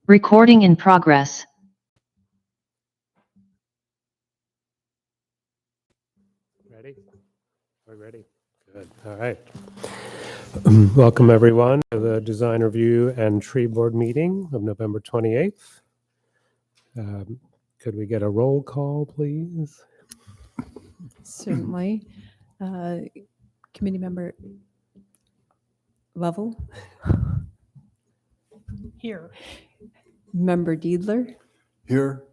Recording in progress. Ready? We're ready. Good. All right. Welcome, everyone, to the Design Review and Tree Board meeting of November 28th. Could we get a roll call, please? Certainly. Committee member Lovell, Here. member Diedler, Here.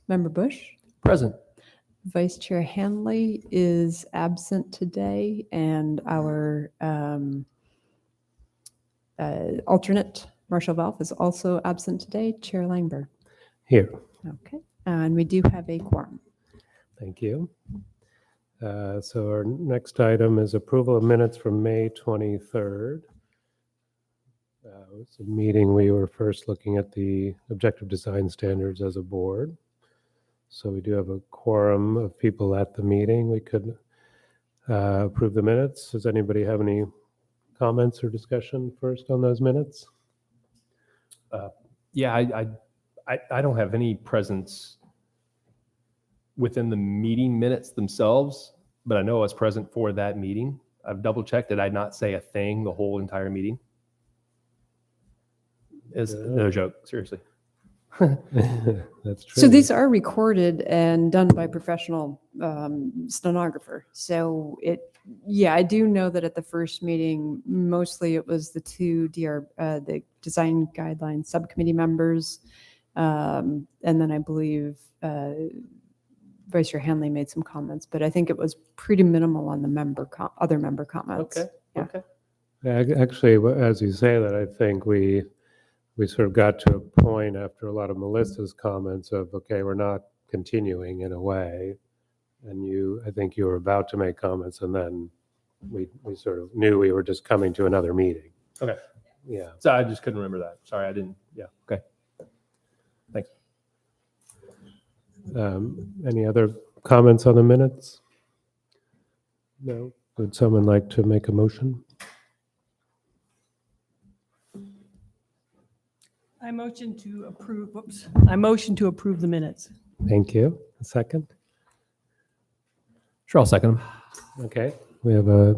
member Bush, Present. Vice Chair Hanley is absent today, and our alternate, Marshall Valve, is also absent today. Chair Langberg. Here. Okay, and we do have a quorum. Thank you. So our next item is approval of minutes from May 23rd. It's a meeting we were first looking at the objective design standards as a board. So we do have a quorum of people at the meeting. We could approve the minutes. Does anybody have any comments or discussion first on those minutes? Yeah, I don't have any presence within the meeting minutes themselves, but I know I was present for that meeting. I've double checked. Did I not say a thing the whole entire meeting? It's no joke, seriously. That's true. So these are recorded and done by professional stenographer. So I do know that at the first meeting, mostly it was the two the design guidelines subcommittee members. And then I believe Vice Chair Hanley made some comments, but I think it was pretty minimal on the other member comments. Okay. Yeah. Okay. Actually, as you say that, I think we sort of got to a point after a lot of Melissa's comments of, okay, we're not continuing in a way. And I think you were about to make comments, and then we sort of knew we were just coming to another meeting. Okay. Yeah. So I just couldn't remember that. Sorry, I didn't. Yeah. Okay. Thanks. Any other comments on the minutes? No. Would someone like to make a motion? I motion to approve, I motion to approve the minutes. Thank you. A second? Sure, I'll second them. Okay. We have a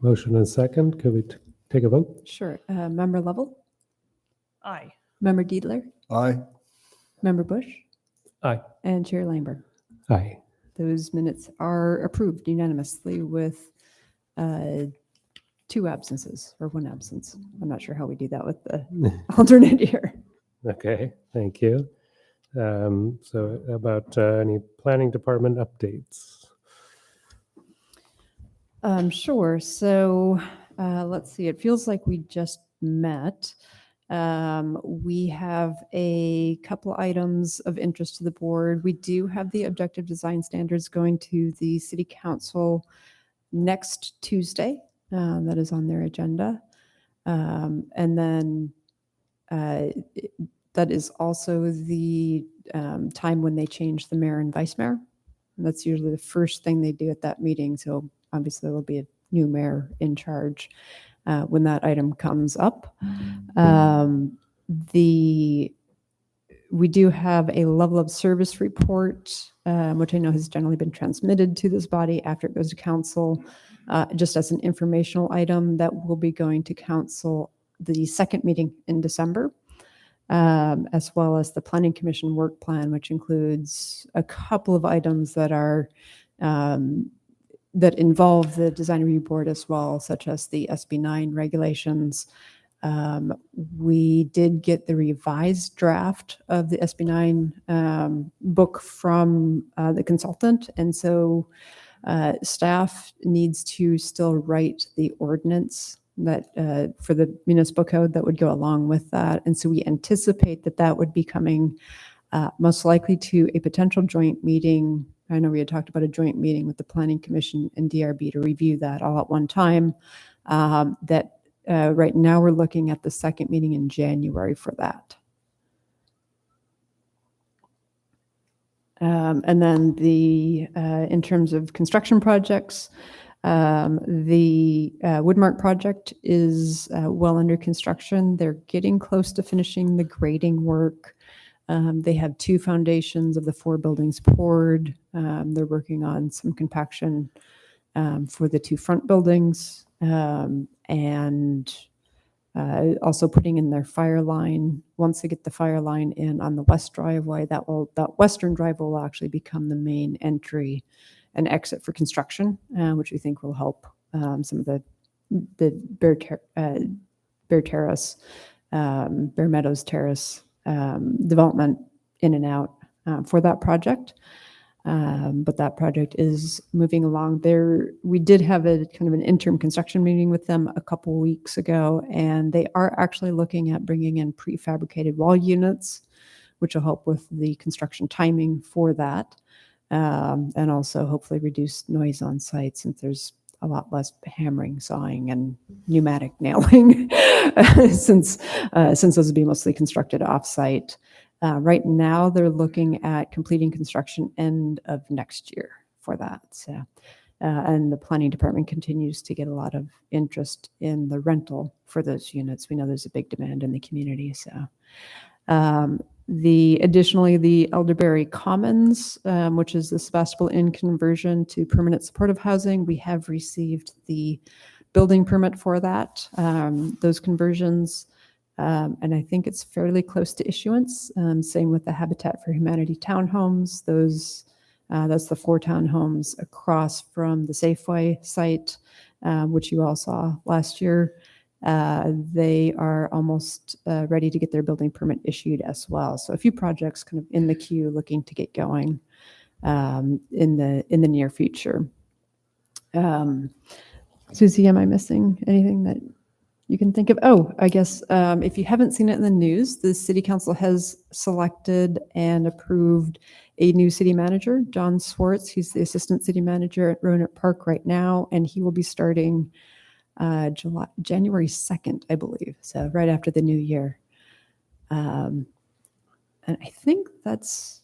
motion and a second. Could we take a vote? Sure. Member Lovell, Aye. member Diedler, Aye. member Bush, Aye. and Chair Langberg. Aye. Those minutes are approved unanimously with 2 absences or 1 absence. I'm not sure how we do that with the alternate here. Okay, thank you. So about any planning department updates? Sure. So let's see. It feels like we just met. We have a couple items of interest to the board. We do have the objective design standards going to the City Council next Tuesday. That is on their agenda. And then that is also the time when they change the mayor and vice mayor. And that's usually the first thing they do at that meeting. So obviously there will be a new mayor in charge when that item comes up. We do have a level of service report, which I know has generally been transmitted to this body after it goes to council, just as an informational item that will be going to council the second meeting in December, as well as the Planning Commission work plan, which includes a couple of items that are that involve the Design Review Board as well, such as the SB9 regulations. We did get the revised draft of the SB9 book from the consultant, and so staff needs to still write the ordinance that for the municipal code that would go along with that. And so we anticipate that that would be coming most likely to a potential joint meeting. I know we had talked about a joint meeting with the Planning Commission and DRB to review that all at one time. Right now we're looking at the second meeting in January for that. And then in terms of construction projects, The Woodmark project is well under construction. They're getting close to finishing the grading work. They have 2 foundations of the 4 buildings poured. They're working on some compaction for the 2 front buildings, and also putting in their fire line. Once they get the fire line in on the west driveway, that western driveway will actually become the main entry and exit for construction, which we think will help some of the Bear Terrace, Bear Meadows Terrace development in and out for that project. But that project is moving along. We did have a kind of an interim construction meeting with them a couple weeks ago, and they are actually looking at bringing in prefabricated wall units, which will help with the construction timing for that, and also hopefully reduce noise on site since there's a lot less hammering, sawing, and pneumatic nailing since those will be mostly constructed off-site. Right now, they're looking at completing construction end of next year for that. So, and the planning department continues to get a lot of interest in the rental for those units. We know there's a big demand in the community. So, additionally, the Elderberry Commons, which is the Sebastopol Inn conversion to permanent supportive housing, we have received the building permit for that. Those conversions. And I think it's fairly close to issuance. Same with the Habitat for Humanity townhomes. That's the 4 townhomes across from the Safeway site, which you all saw last year. They are almost ready to get their building permit issued as well. So a few projects kind of in the queue looking to get going in the near future. Susie, am I missing anything that you can think of? Oh, I guess if you haven't seen it in the news, the city council has selected and approved a new city manager, John Swartz. He's the assistant city manager at Roanoke Park right now, and he will be starting January 2nd, I believe. So right after the new year. And I think that's,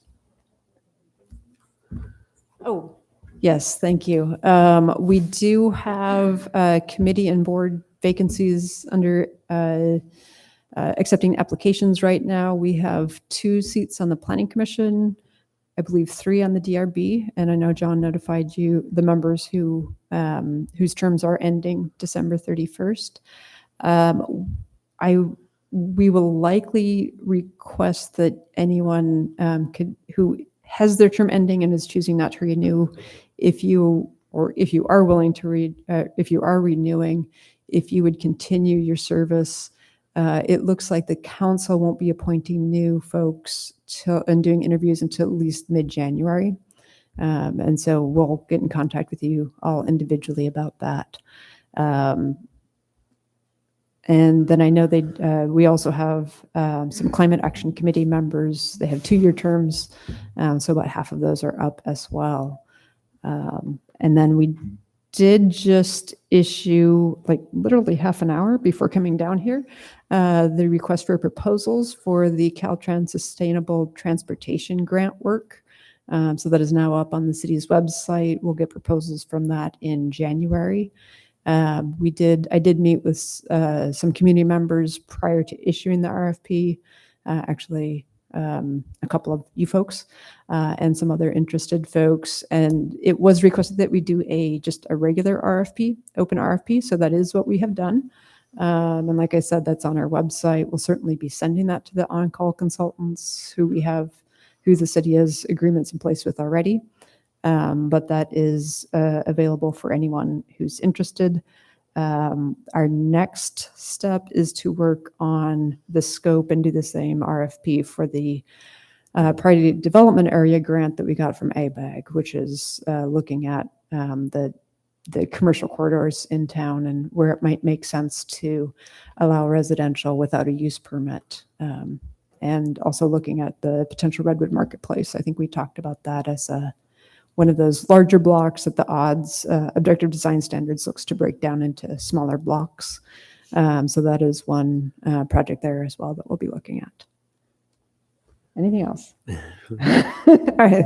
oh, yes, thank you. We do have committee and board vacancies under accepting applications right now. We have 2 seats on the Planning Commission, I believe 3 on the DRB, and I know John notified you, the members whose terms are ending December 31st. We will likely request that anyone who has their term ending and is choosing not to renew, if you are willing to if you are renewing, if you would continue your service. It looks like the council won't be appointing new folks and doing interviews until at least mid-January. And so we'll get in contact with you all individually about that. And then I know we also have some Climate Action Committee members. They have 2-year terms, so about half of those are up as well. And then we did just issue, like literally half an hour before coming down here, the request for proposals for the Caltrans Sustainable Transportation Grant work. So that is now up on the city's website. We'll get proposals from that in January. I did meet with some community members prior to issuing the RFP, actually a couple of you folks and some other interested folks. And it was requested that we do just a regular RFP, open RFP. So that is what we have done. And like I said, that's on our website. We'll certainly be sending that to the on-call consultants who the city has agreements in place with already. But that is available for anyone who's interested. Our next step is to work on the scope and do the same RFP for the Priority Development Area grant that we got from ABAG, which is looking at the commercial corridors in town and where it might make sense to allow residential without a use permit. And also looking at the potential Redwood Marketplace. I think we talked about that as one of those larger blocks that the odds objective design standards looks to break down into smaller blocks. So that is one project there as well that we'll be looking at. Anything else? All right.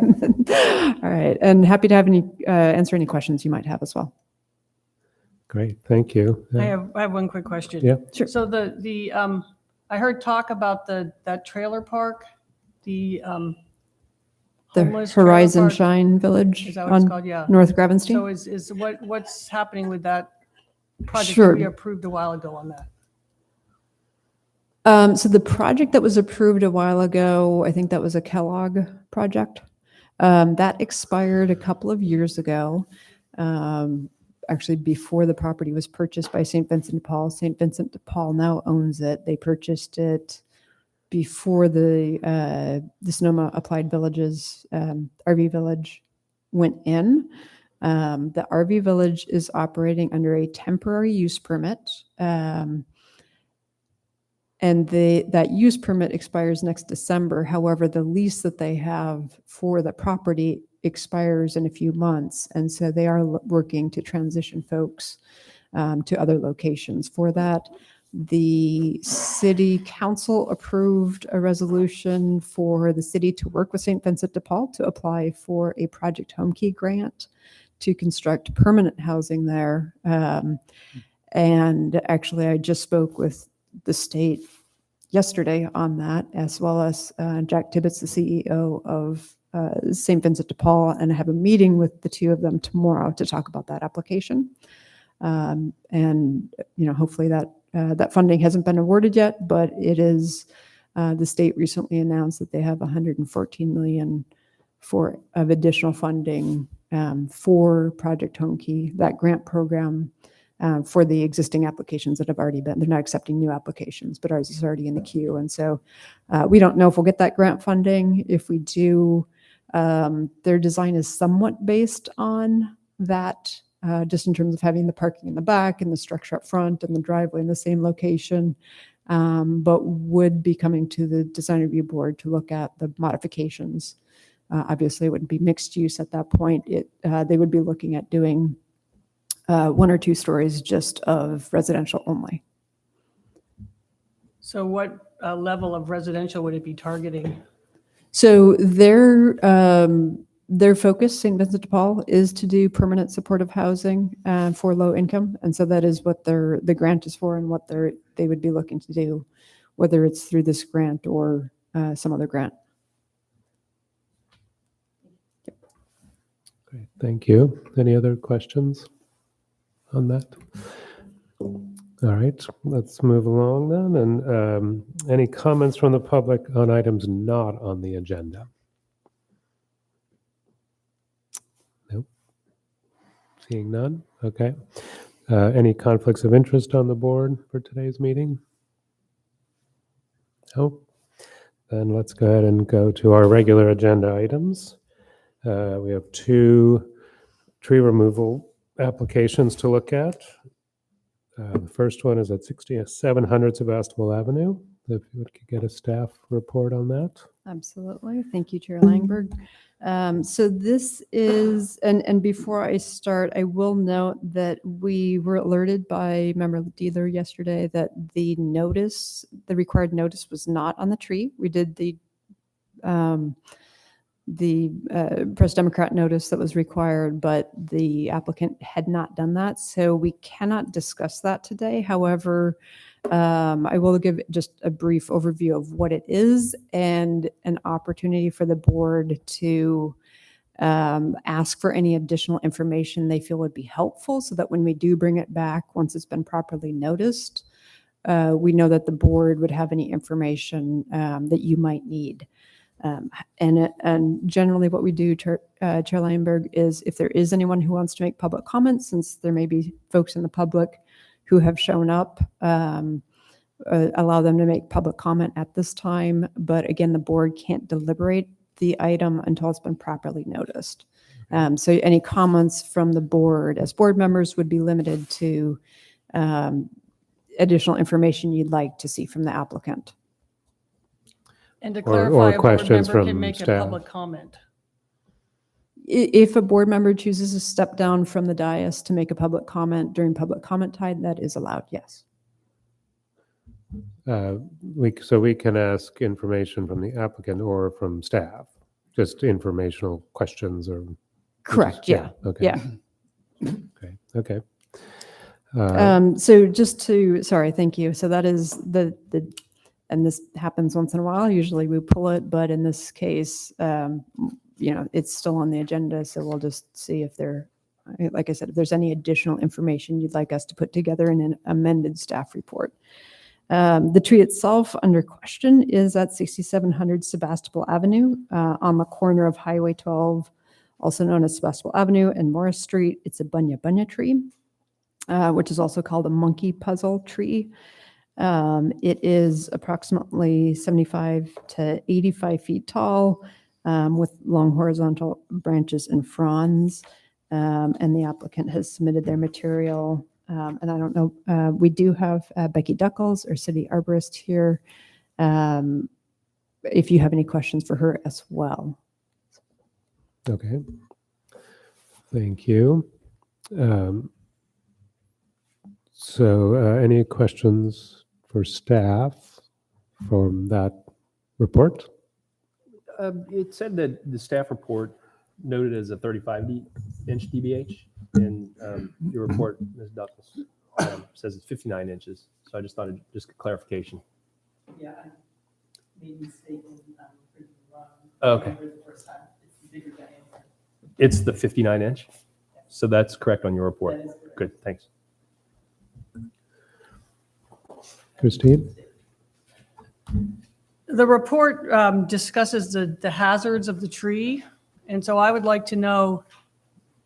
All right. And happy to have answer any questions you might have as well. Great, thank you. I have one quick question. Yeah. Sure. So I heard talk about that trailer park, the The homeless trailer Horizon park. Shine Village Is that what it's on called? Yeah. North Gravenstein. So is what's happening with that project Sure. that we approved a while ago on that? So the project that was approved a while ago, I think that was a Kellogg project. That expired a couple of years ago, actually before the property was purchased by St. Vincent de Paul. St. Vincent de Paul now owns it. They purchased it before the Sonoma Applied Villages RV Village went in. The RV Village is operating under a temporary use permit. And that use permit expires next December. However, the lease that they have for the property expires in a few months. And so they are working to transition folks to other locations for that. The city council approved a resolution for the city to work with St. Vincent de Paul to apply for a Project Home Key grant to construct permanent housing there. And actually, I just spoke with the state yesterday on that, as well as Jack Tibbetts, the CEO of St. Vincent de Paul, and I have a meeting with the two of them tomorrow to talk about that application. And hopefully that funding hasn't been awarded yet, but it is. The state recently announced that they have $114 million of additional funding for Project Home Key, that grant program. For the existing applications that have already been, they're not accepting new applications, but ours is already in the queue. And so we don't know if we'll get that grant funding. If we do, their design is somewhat based on that, just in terms of having the parking in the back and the structure up front and the driveway in the same location, but would be coming to the design review board to look at the modifications. Obviously, it wouldn't be mixed use at that point. They would be looking at doing 1 or 2 stories just of residential only. So what level of residential would it be targeting? So their focus, St. Vincent de Paul, is to do permanent supportive housing for low income, and so that is what the grant is for, and what they would be looking to do, whether it's through this grant or some other grant. Great, thank you. Any other questions on that? All right, let's move along then. And any comments from the public on items not on the agenda? Nope. Seeing none? Okay. Any conflicts of interest on the board for today's meeting? No? Then let's go ahead and go to our regular agenda items. We have 2 tree removal applications to look at. The first one is at 6700 Sebastopol Avenue. If you could get a staff report on that. Absolutely. Thank you, Chair Langberg. So this is, and before I start, I will note that we were alerted by member dealer yesterday that the required notice was not on the tree. We did the Press Democrat notice that was required, but the applicant had not done that. So we cannot discuss that today. However, I will give just a brief overview of what it is and an opportunity for the board to ask for any additional information they feel would be helpful, so that when we do bring it back, once it's been properly noticed, we know that the board would have any information that you might need. And generally what we do, Chair Langberg, is if there is anyone who wants to make public comments, since there may be folks in the public who have shown up, allow them to make public comment at this time. But again, the board can't deliberate the item until it's been properly noticed. So any comments from the board as board members would be limited to additional information you'd like to see from the applicant. And to Or clarify, a board questions member from can make a staff. public comment. If a board member chooses to step down from the dais to make a public comment during public comment time, that is allowed, yes. So we can ask information from the applicant or from staff, just informational questions or. Correct, yeah. Okay. Yeah. Okay. So just to, sorry, thank you. So that is and this happens once in a while. Usually we pull it, but in this case, it's still on the agenda. So we'll just see if like I said, if there's any additional information you'd like us to put together in an amended staff report. The tree itself under question is at 6700 Sebastopol Avenue on the corner of Highway 12, also known as Sebastopol Avenue and Morris Street. It's a bunya tree, which is also called a monkey puzzle tree. It is approximately 75 to 85 feet tall with long horizontal branches and fronds. And the applicant has submitted their material. And I don't know, we do have Becky Duckles, our city arborist here, if you have any questions for her as well. Okay. Thank you. So any questions for staff from that report? It said that the staff report noted as a 35-inch DBH, and your report, Ms. Duckles, says it's 59 inches. So I just thought I'd just get clarification. Yeah, I made a mistake in printing wrong. Okay. The first time. It's the bigger diameter. It's the 59-inch? So that's correct on your report. That is correct. Good, thanks. Christine? The report discusses the hazards of the tree. And so I would like to know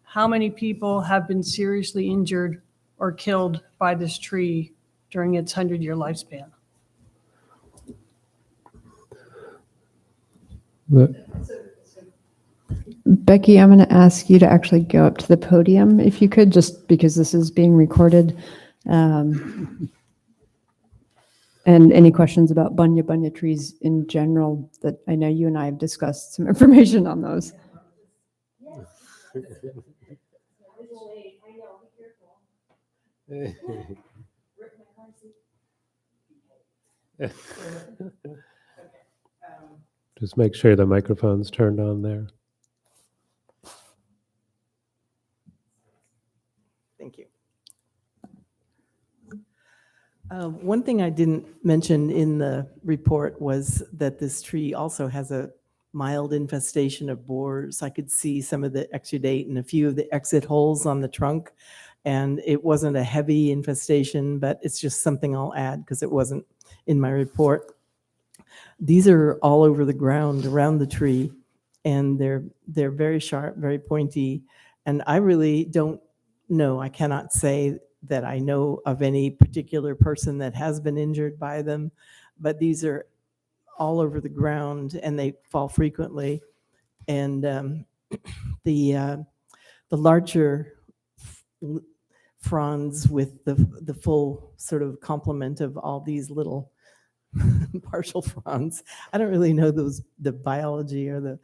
how many people have been seriously injured or killed by this tree during its 100-year lifespan. Becky, I'm going to ask you to actually go up to the podium if you could, just because this is being recorded. And any questions about bunya trees in general that I know you and I have discussed some information on those. Just make sure the microphone's turned on there. Thank you. One thing I didn't mention in the report was that this tree also has a mild infestation of borers. I could see some of the exudate and a few of the exit holes on the trunk, and it wasn't a heavy infestation, but it's just something I'll add because it wasn't in my report. These are all over the ground around the tree, and they're very sharp, very pointy, and I really don't know. I cannot say that I know of any particular person that has been injured by them, but these are all over the ground and they fall frequently. And the larger fronds with the full sort of complement of all these little partial fronds. I don't really know the biology or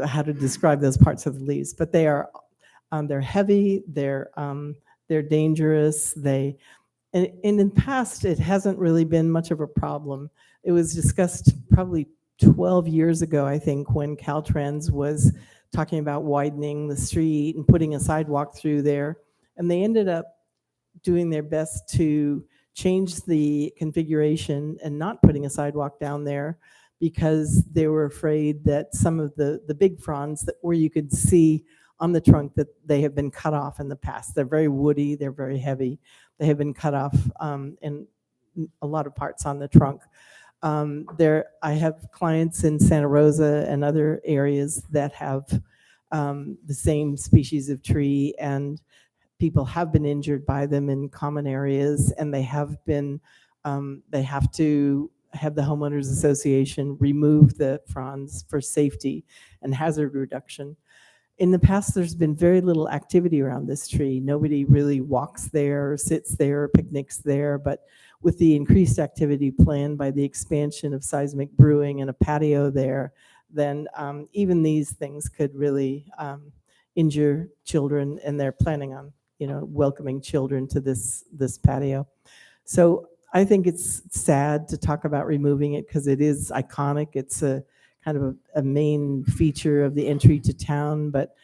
how to describe those parts of the leaves, but they're heavy, they're dangerous. And in the past, it hasn't really been much of a problem. It was discussed probably 12 years ago, I think, when Caltrans was talking about widening the street and putting a sidewalk through there. And they ended up doing their best to change the configuration and not putting a sidewalk down there because they were afraid that some of the big fronds where you could see on the trunk that they have been cut off in the past. They're very woody, they're very heavy. They have been cut off in a lot of parts on the trunk. I have clients in Santa Rosa and other areas that have the same species of tree, and people have been injured by them in common areas, and they have to have the homeowners association remove the fronds for safety and hazard reduction. In the past, there's been very little activity around this tree. Nobody really walks there, or sits there, or picnics there, but with the increased activity planned by the expansion of seismic brewing and a patio there, then even these things could really injure children, and they're planning on, welcoming children to this patio. So I think it's sad to talk about removing it because it is iconic. It's a kind of a main feature of the entry to town, but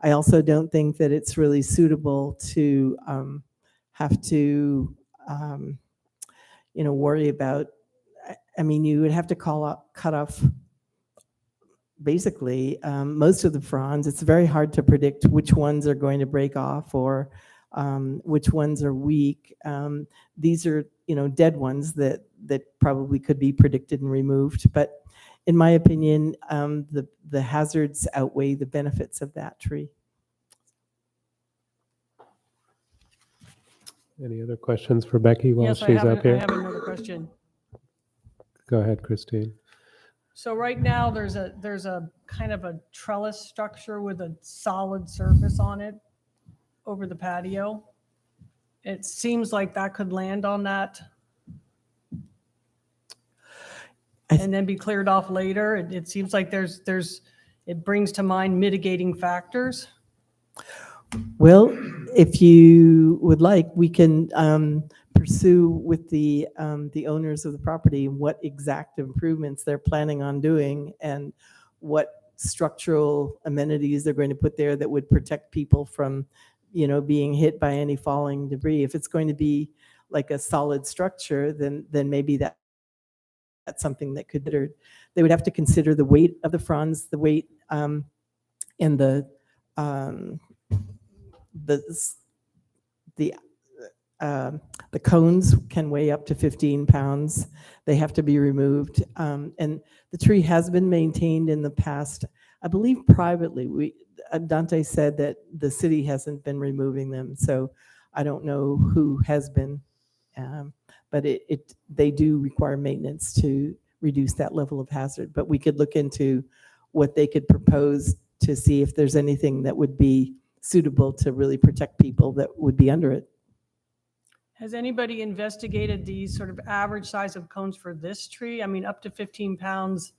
I also don't think that it's really suitable to have to, worry about. I mean, you would have to cut off basically most of the fronds. It's very hard to predict which ones are going to break off or which ones are weak. These are, dead ones that probably could be predicted and removed. But in my opinion, the hazards outweigh the benefits of that tree. Any other questions for Becky while Yes, I she's have, up I here? have another question. Go ahead, Christine. So right now, there's a kind of a trellis structure with a solid surface on it over the patio. It seems like that could land on that and then be cleared off later. It seems like it brings to mind mitigating factors. Well, if you would like, we can pursue with the owners of the property what exact improvements they're planning on doing and what structural amenities they're going to put there that would protect people from, being hit by any falling debris. If it's going to be like a solid structure, then maybe that's something that could. They would have to consider the weight of the fronds, the weight and the cones can weigh up to 15 pounds. They have to be removed. And the tree has been maintained in the past, I believe privately. Dante said that the city hasn't been removing them, so I don't know who has been. But they do require maintenance to reduce that level of hazard. But we could look into what they could propose to see if there's anything that would be suitable to really protect people that would be under it. Has anybody investigated the sort of average size of cones for this tree? I mean, up to 15 pounds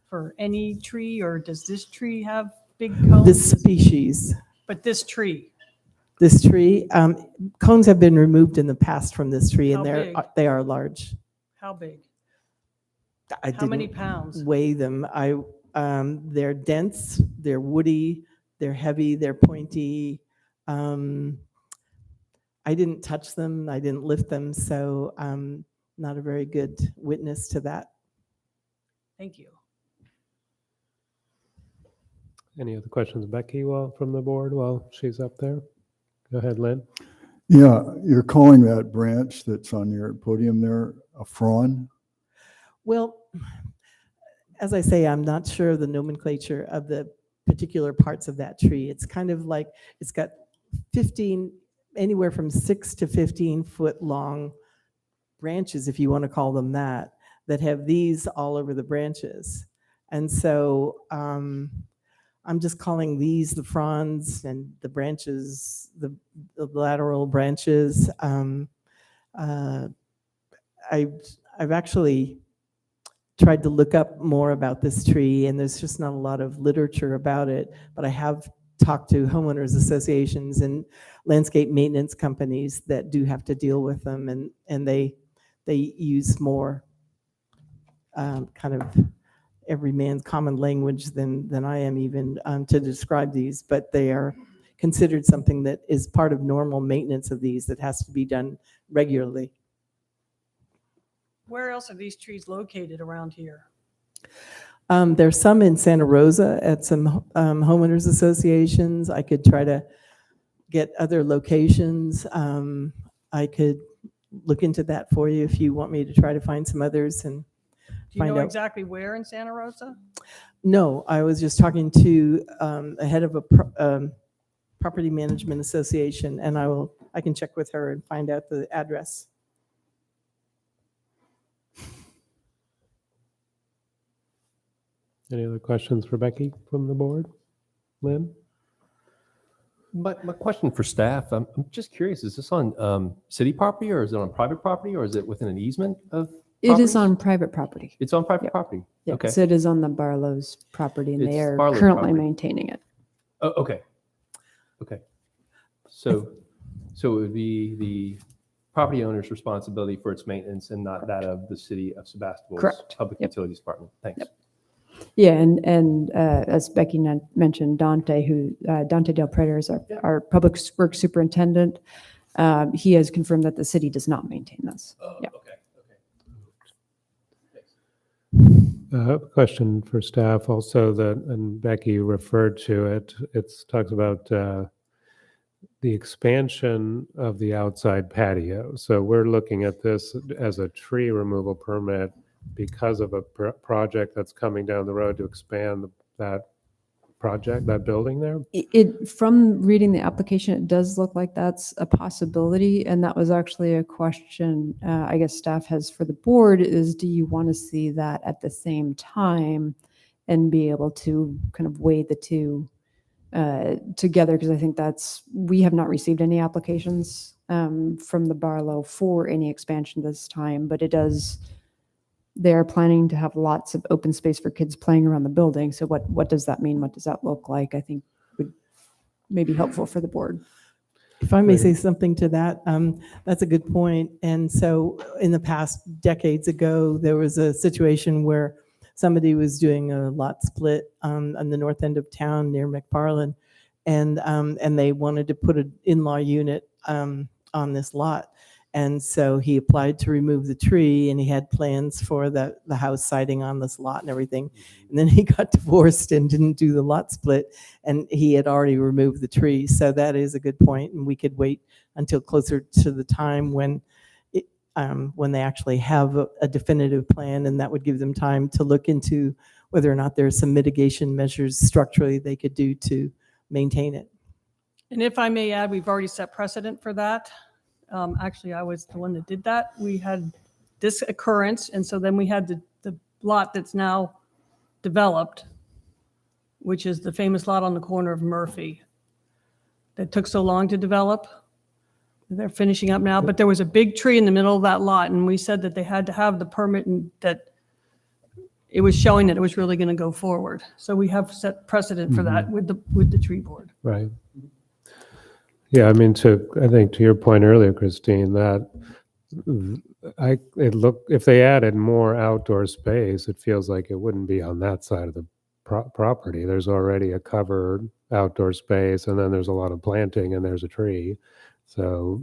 for any tree, or does this tree have big cones? This species. But this tree? This tree, cones have been removed in the past from this tree, and How big? they are large. How big? How many pounds? Weigh them. They're dense, they're woody, they're heavy, they're pointy. I didn't touch them, I didn't lift them, so I'm not a very good witness to that. Thank you. Any other questions, Becky, from the board while she's up there? Go ahead, Lynn. Yeah, you're calling that branch that's on your podium there a frond? Well, as I say, I'm not sure of the nomenclature of the particular parts of that tree. It's kind of like, it's got anywhere from 6 to 15 foot long branches, if you want to call them that have these all over the branches. And so I'm just calling these the fronds, and the branches, the lateral branches. I've actually tried to look up more about this tree, and there's just not a lot of literature about it, but I have talked to homeowners associations and landscape maintenance companies that do have to deal with them, and they use more kind of every man's common language than I am even to describe these, but they are considered something that is part of normal maintenance of these that has to be done regularly. Where else are these trees located around here? There's some in Santa Rosa at some homeowners associations. I could try to get other locations. I could look into that for you if you want me to try to find some others and Do you find know out. exactly where in Santa Rosa? No, I was just talking to a head of a property management association, and I can check with her and find out the address. Any other questions for Becky from the board? Lynn? My question for staff, I'm just curious, is this on city property, or is it on private property, or is it within an easement of It is properties? on private property. It's on private Yep. property? Yes, Okay. it is on the Barlow's property, and It's they are Barlow's currently property. maintaining it. Oh, okay. Okay. So it would be the property owner's responsibility for its maintenance and not that of the city of Sebastopol's Correct. Public Yep. Utilities Department. Thanks. Yep. Yeah, and as Becky mentioned, Dante Del Prete is our public works superintendent. He has confirmed that the city does not maintain this. Yeah. Okay. Question for staff also that, and Becky referred to it, it talks about the expansion of the outside patio. So we're looking at this as a tree removal permit because of a project that's coming down the road to expand that project, that building there? From reading the application, it does look like that's a possibility. And that was actually a question I guess staff has for the board is, do you want to see that at the same time and be able to kind of weigh the two together? Because I think we have not received any applications from the Barlow for any expansion this time, but they're planning to have lots of open space for kids playing around the building. So what does that mean? What does that look like? I think would maybe helpful for the board. If I may say something to that, that's a good point. And so in the past, decades ago, there was a situation where somebody was doing a lot split on the north end of town near McFarland, and they wanted to put an in-law unit on this lot. And so he applied to remove the tree, and he had plans for the house siding on this lot and everything. And then he got divorced and didn't do the lot split, and he had already removed the tree. So that is a good point, and we could wait until closer to the time when they actually have a definitive plan, and that would give them time to look into whether or not there's some mitigation measures structurally they could do to maintain it. And if I may add, we've already set precedent for that. Actually, I was the one that did that. We had this occurrence, and so then we had the lot that's now developed, which is the famous lot on the corner of Murphy that took so long to develop. They're finishing up now, but there was a big tree in the middle of that lot, and we said that they had to have the permit and that it was showing that it was really going to go forward. So we have set precedent for that with the tree board. Right. Yeah, I mean, I think to your point earlier, Christine, that if they added more outdoor space, it feels like it wouldn't be on that side of the property. There's already a covered outdoor space, and then there's a lot of planting, and there's a tree. So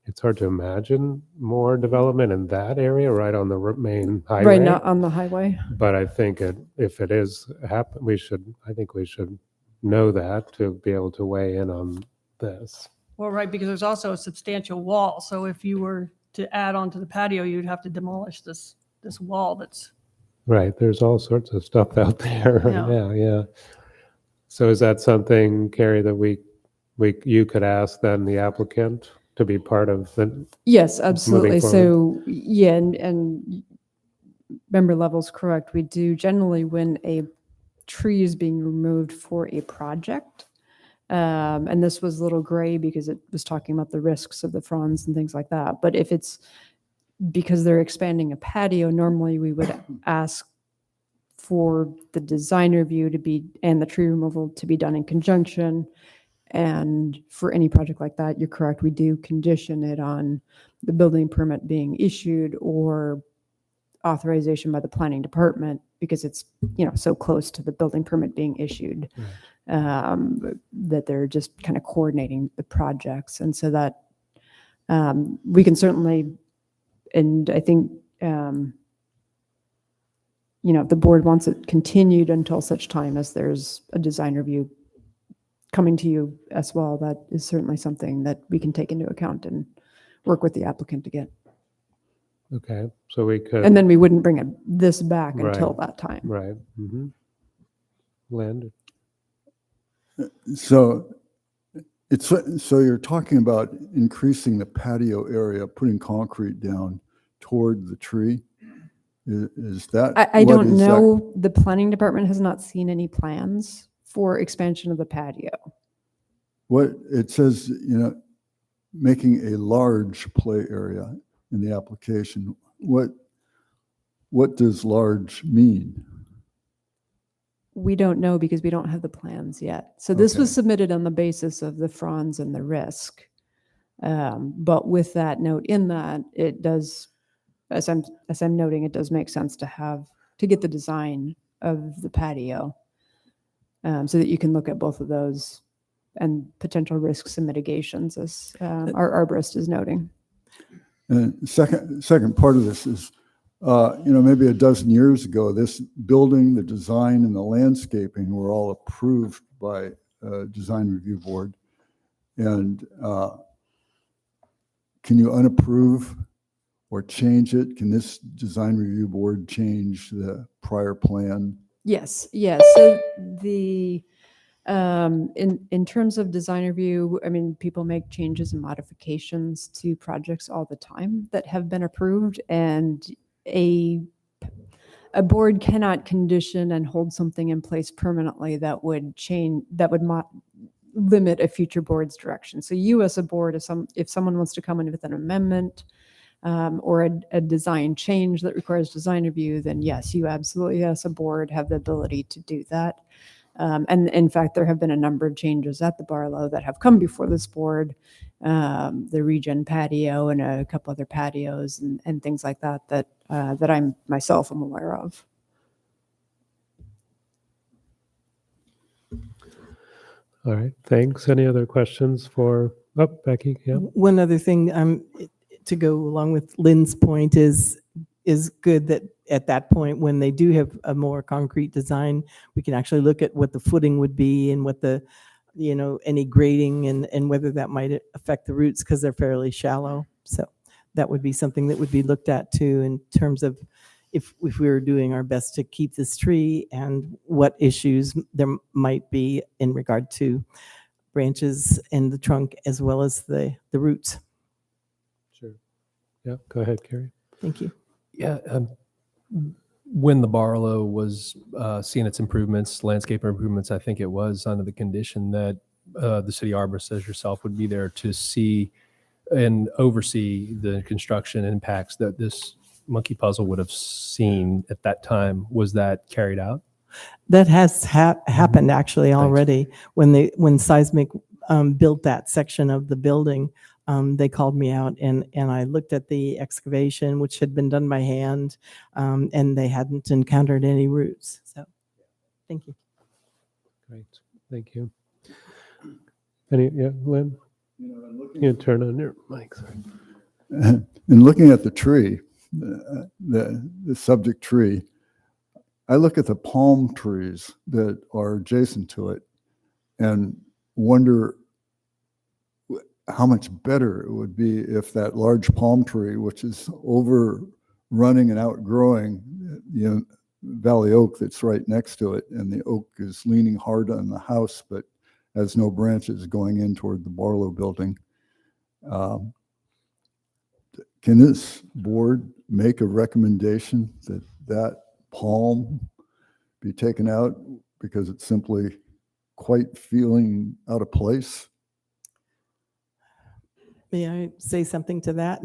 it's hard to imagine more development in that area, right on the main highway. Right, not on the highway. But I think if it is happen, I think we should know that to be able to weigh in on this. Well, right, because there's also a substantial wall. So if you were to add onto the patio, you'd have to demolish this wall that's. Right, there's all sorts of stuff out there. Yeah. Yeah. So is that something, Carrie, that you could ask then the applicant to be part of the? Yes, absolutely. moving forward? So yeah, and member Level's correct. We do generally when a tree is being removed for a project. And this was a little gray because it was talking about the risks of the fronds and things like that. But if it's because they're expanding a patio, normally we would ask for the design review and the tree removal to be done in conjunction. And for any project like that, you're correct, we do condition it on the building permit being issued or authorization by the planning department because it's, so close to the building permit being issued. Right. That they're just kind of coordinating the projects. And so that we can certainly, and I think, if the board wants it continued until such time as there's a design review coming to you as well, that is certainly something that we can take into account and work with the applicant to get. Okay, so we could. And then we wouldn't bring this back Right. until that time. Right. Mm-hmm. Land. So you're talking about increasing the patio area, putting concrete down toward the tree. Is that? I don't know. The planning department has not seen any plans for expansion of the patio. What it says, making a large play area in the application. What does large mean? We don't know because we don't have the plans yet. So this was Okay. submitted on the basis of the fronds and the risk. But with that note in that, it does, as I'm noting, it does make sense to get the design of the patio so that you can look at both of those and potential risks and mitigations, as our arborist is noting. And second part of this is, maybe a dozen years ago, this building, the design, and the landscaping were all approved by a design review board. And can you unapprove or change it? Can this design review board change the prior plan? Yes, yes. So the in terms of design review, I mean, people make changes and modifications to projects all the time that have been approved, and a board cannot condition and hold something in place permanently that would limit a future board's direction. So you as a board, if someone wants to come in with an amendment or a design change that requires design review, then yes, you absolutely as a board have the ability to do that. And in fact, there have been a number of changes at the Barlow that have come before this board, the regen patio and a couple other patios and things like that, that I'm myself am aware of. All right, thanks. Any other questions for, Becky? Yeah. One other thing to go along with Lynn's point is good that at that point, when they do have a more concrete design, we can actually look at what the footing would be and what the, any grading and whether that might affect the roots because they're fairly shallow. So that would be something that would be looked at too in terms of if we were doing our best to keep this tree and what issues there might be in regard to branches and the trunk as well as the roots. Sure. Yeah, go ahead, Carrie. Thank you. Yeah. When the Barlow was seeing its improvements, landscape improvements, I think it was under the condition that the city arborist as yourself would be there to see and oversee the construction impacts that this monkey puzzle would have seen at that time. Was that carried out? That has happened actually Thanks. already. When Seismic built that section of the building, they called me out and I looked at the excavation, which had been done by hand, and they hadn't encountered any roots. So, thank you. Great, thank you. Lynn? You turn on your mic. Sorry. In looking at the tree, the subject tree, I look at the palm trees that are adjacent to it and wonder how much better it would be if that large palm tree, which is overrunning and outgrowing Valley Oak that's right next to it, and the oak is leaning hard on the house but has no branches going in toward the Barlow building. Can this board make a recommendation that that palm be taken out because it's simply quite feeling out of place? May I say something to that?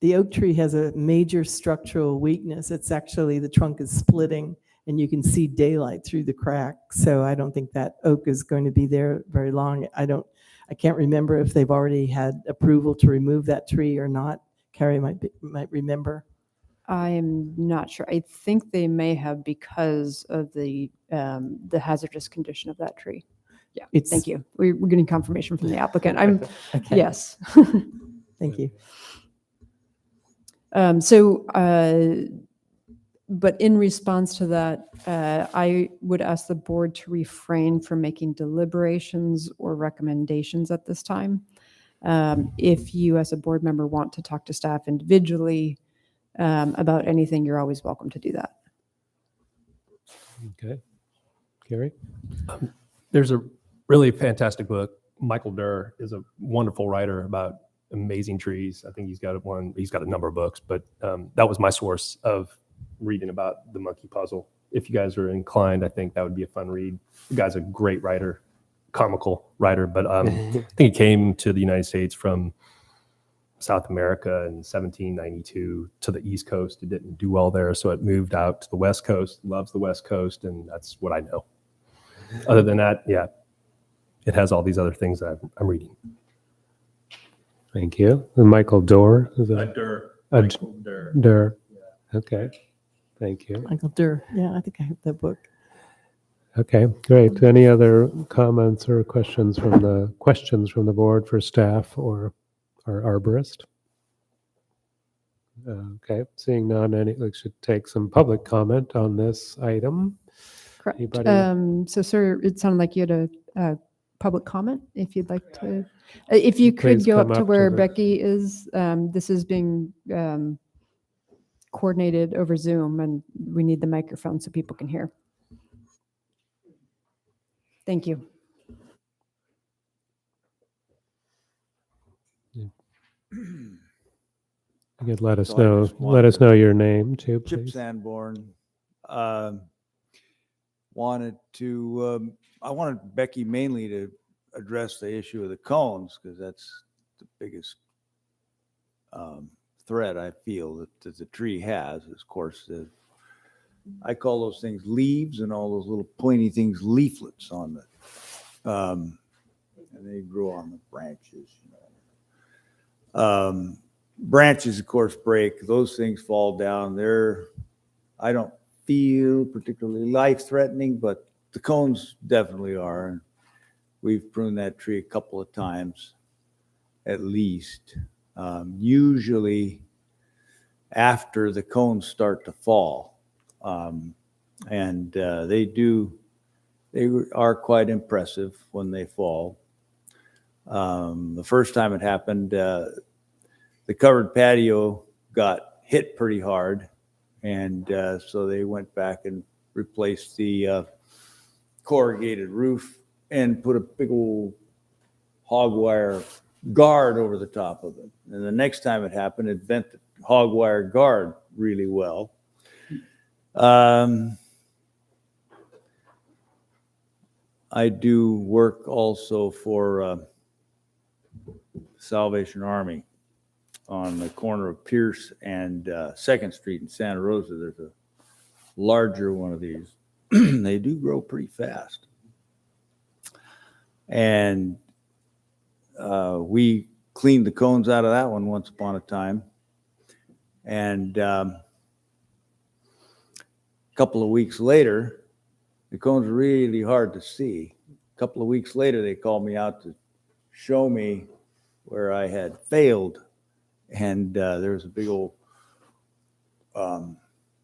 The oak tree has a major structural weakness. It's actually, the trunk is splitting and you can see daylight through the crack. So I don't think that oak is going to be there very long. I can't remember if they've already had approval to remove that tree or not. Carrie might remember. I am not sure. I think they may have because of the hazardous condition of that tree. Yeah, thank you. We're getting confirmation from the applicant. Okay. Yes. Thank you. But in response to that, I would ask the board to refrain from making deliberations or recommendations at this time. If you as a board member want to talk to staff individually about anything, you're always welcome to do that. Okay. Carrie? There's a really fantastic book. Michael Durr is a wonderful writer about amazing trees. I think he's got a number of books, but that was my source of reading about the monkey puzzle. If you guys are inclined, I think that would be a fun read. The guy's a great writer, comical writer, but I think he came to the United States from South America in 1792 to the East Coast. It didn't do well there, so it moved out to the West Coast, loves the West Coast, and that's what I know. Other than that, yeah, it has all these other things that I'm reading. Thank you. And Michael Durr? Is that? Durr. Michael Durr. Durr. Okay. Thank you. Michael Durr. Yeah, I think I have that book. Okay, great. Any other comments or questions from the board for staff or our arborist? Okay, seeing none, we should take some public comment on this item. Correct. Anybody? So, sir, it sounded like you had a public comment, if you'd like to. If you could Please go come up to up to where the- Becky is, this is being coordinated over Zoom, and we need the microphone so people can hear. Thank you. You could let us So I know. just Let us wanted- know your name too, Chip please. Sanborn. Wanted to, I wanted Becky mainly to address the issue of the cones, because that's the biggest threat I feel that the tree has. Is, of course, I call those things leaves, and all those little pointy things leaflets on the, and they grow on the branches. Branches, of course, break. Those things fall down. I don't feel particularly life-threatening, but the cones definitely are. And we've pruned that tree a couple of times, at least. Usually after the cones start to fall. They are quite impressive when they fall. The first time it happened, the covered patio got hit pretty hard, and so they went back and replaced the corrugated roof and put a big old hog wire guard over the top of it. And the next time it happened, it bent the hog wire guard really well. I do work also for Salvation Army on the corner of Pierce and 2nd Street in Santa Rosa. There's a larger one of these. They do grow pretty fast. And we cleaned the cones out of that one once upon a time. And a couple of weeks later, the cones were really hard to see. A couple of weeks later, they called me out to show me where I had failed. And there was a big old, one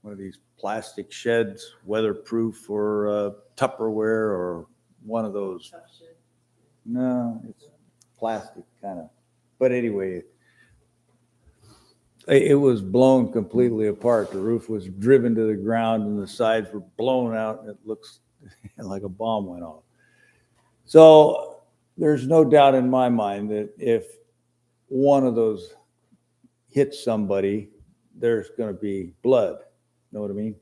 of these plastic sheds, weatherproof or Tupperware or one of those. No, it's plastic kind of. But anyway, it was blown completely apart. The roof was driven to the ground and the sides were blown out, and it looks like a bomb went off. So there's no doubt in my mind that if one of those hits somebody, there's going to be blood. Know what I mean?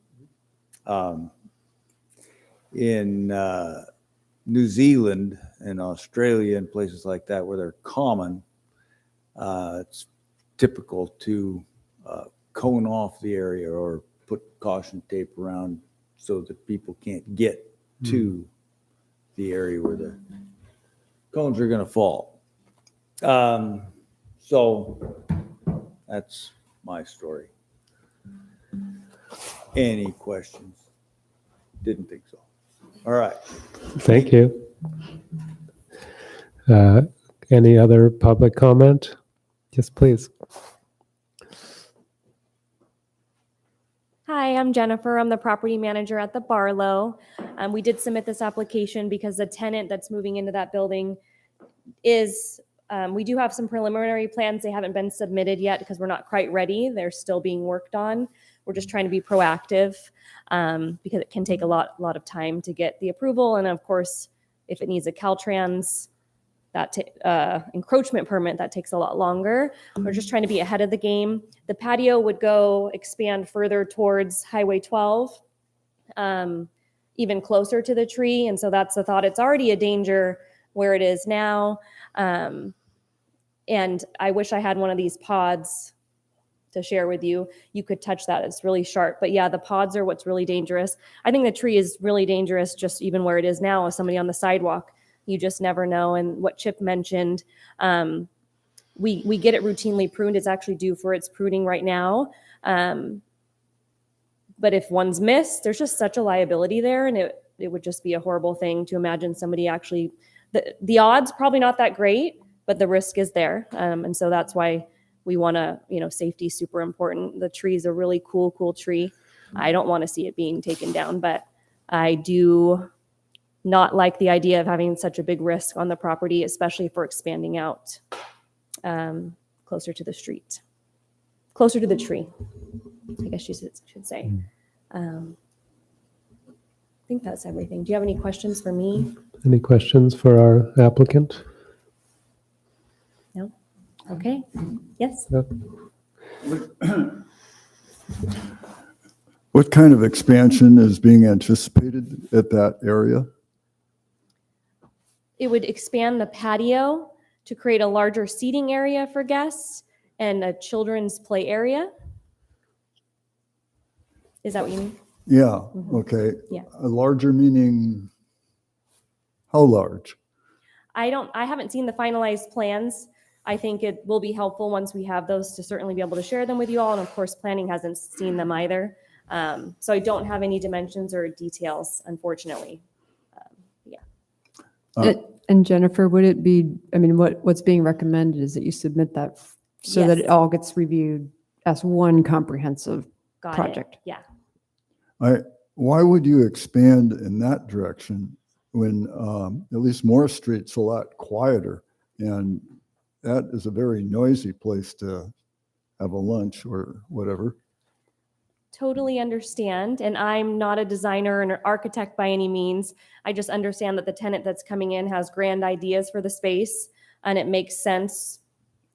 In New Zealand and Australia and places like that where they're common, it's typical to cone off the area or put caution tape around so that people can't get to the area where the cones are going to fall. So that's my story. Any questions? Didn't think so. All right. Thank you. Any other public comment? Yes, please. Hi, I'm Jennifer. I'm the property manager at the Barlow. We did submit this application because the tenant that's moving into that building is, we do have some preliminary plans. They haven't been submitted yet because we're not quite ready. They're still being worked on. We're just trying to be proactive because it can take a lot of time to get the approval. And of course, if it needs a Caltrans encroachment permit, that takes a lot longer. We're just trying to be ahead of the game. The patio would expand further towards Highway 12, even closer to the tree. And so that's the thought. It's already a danger where it is now. And I wish I had one of these pods to share with you. You could touch that. It's really sharp. But yeah, the pods are what's really dangerous. I think the tree is really dangerous just even where it is now with somebody on the sidewalk. You just never know. And what Chip mentioned, we get it routinely pruned. It's actually due for its pruning right now. But if one's missed, there's just such a liability there. And it would just be a horrible thing to imagine somebody actually, the odds probably not that great, but the risk is there. And so that's why we want to, safety is super important. The tree is a really cool tree. I don't want to see it being taken down, but I do not like the idea of having such a big risk on the property, especially for expanding out closer to the street, closer to the tree, I guess you should say. I think that's everything. Do you have any questions for me? Any questions for our applicant? No? Okay. Yes? What kind of expansion is being anticipated at that area? It would expand the patio to create a larger seating area for guests and a children's play area. Is that what you mean? Yeah, okay. Yeah. A larger meaning, how large? I haven't seen the finalized plans. I think it will be helpful once we have those to certainly be able to share them with you all. And of course, planning hasn't seen them either. So I don't have any dimensions or details, unfortunately. And Jennifer, would it be, what's being recommended is that you submit that so that it Yes. all gets reviewed as one comprehensive Got project. it. Yeah. Why would you expand in that direction when at least Morris Street's a lot quieter, and that is a very noisy place to have a lunch or whatever? Totally understand. And I'm not a designer and an architect by any means. I just understand that the tenant that's coming in has grand ideas for the space, and it makes sense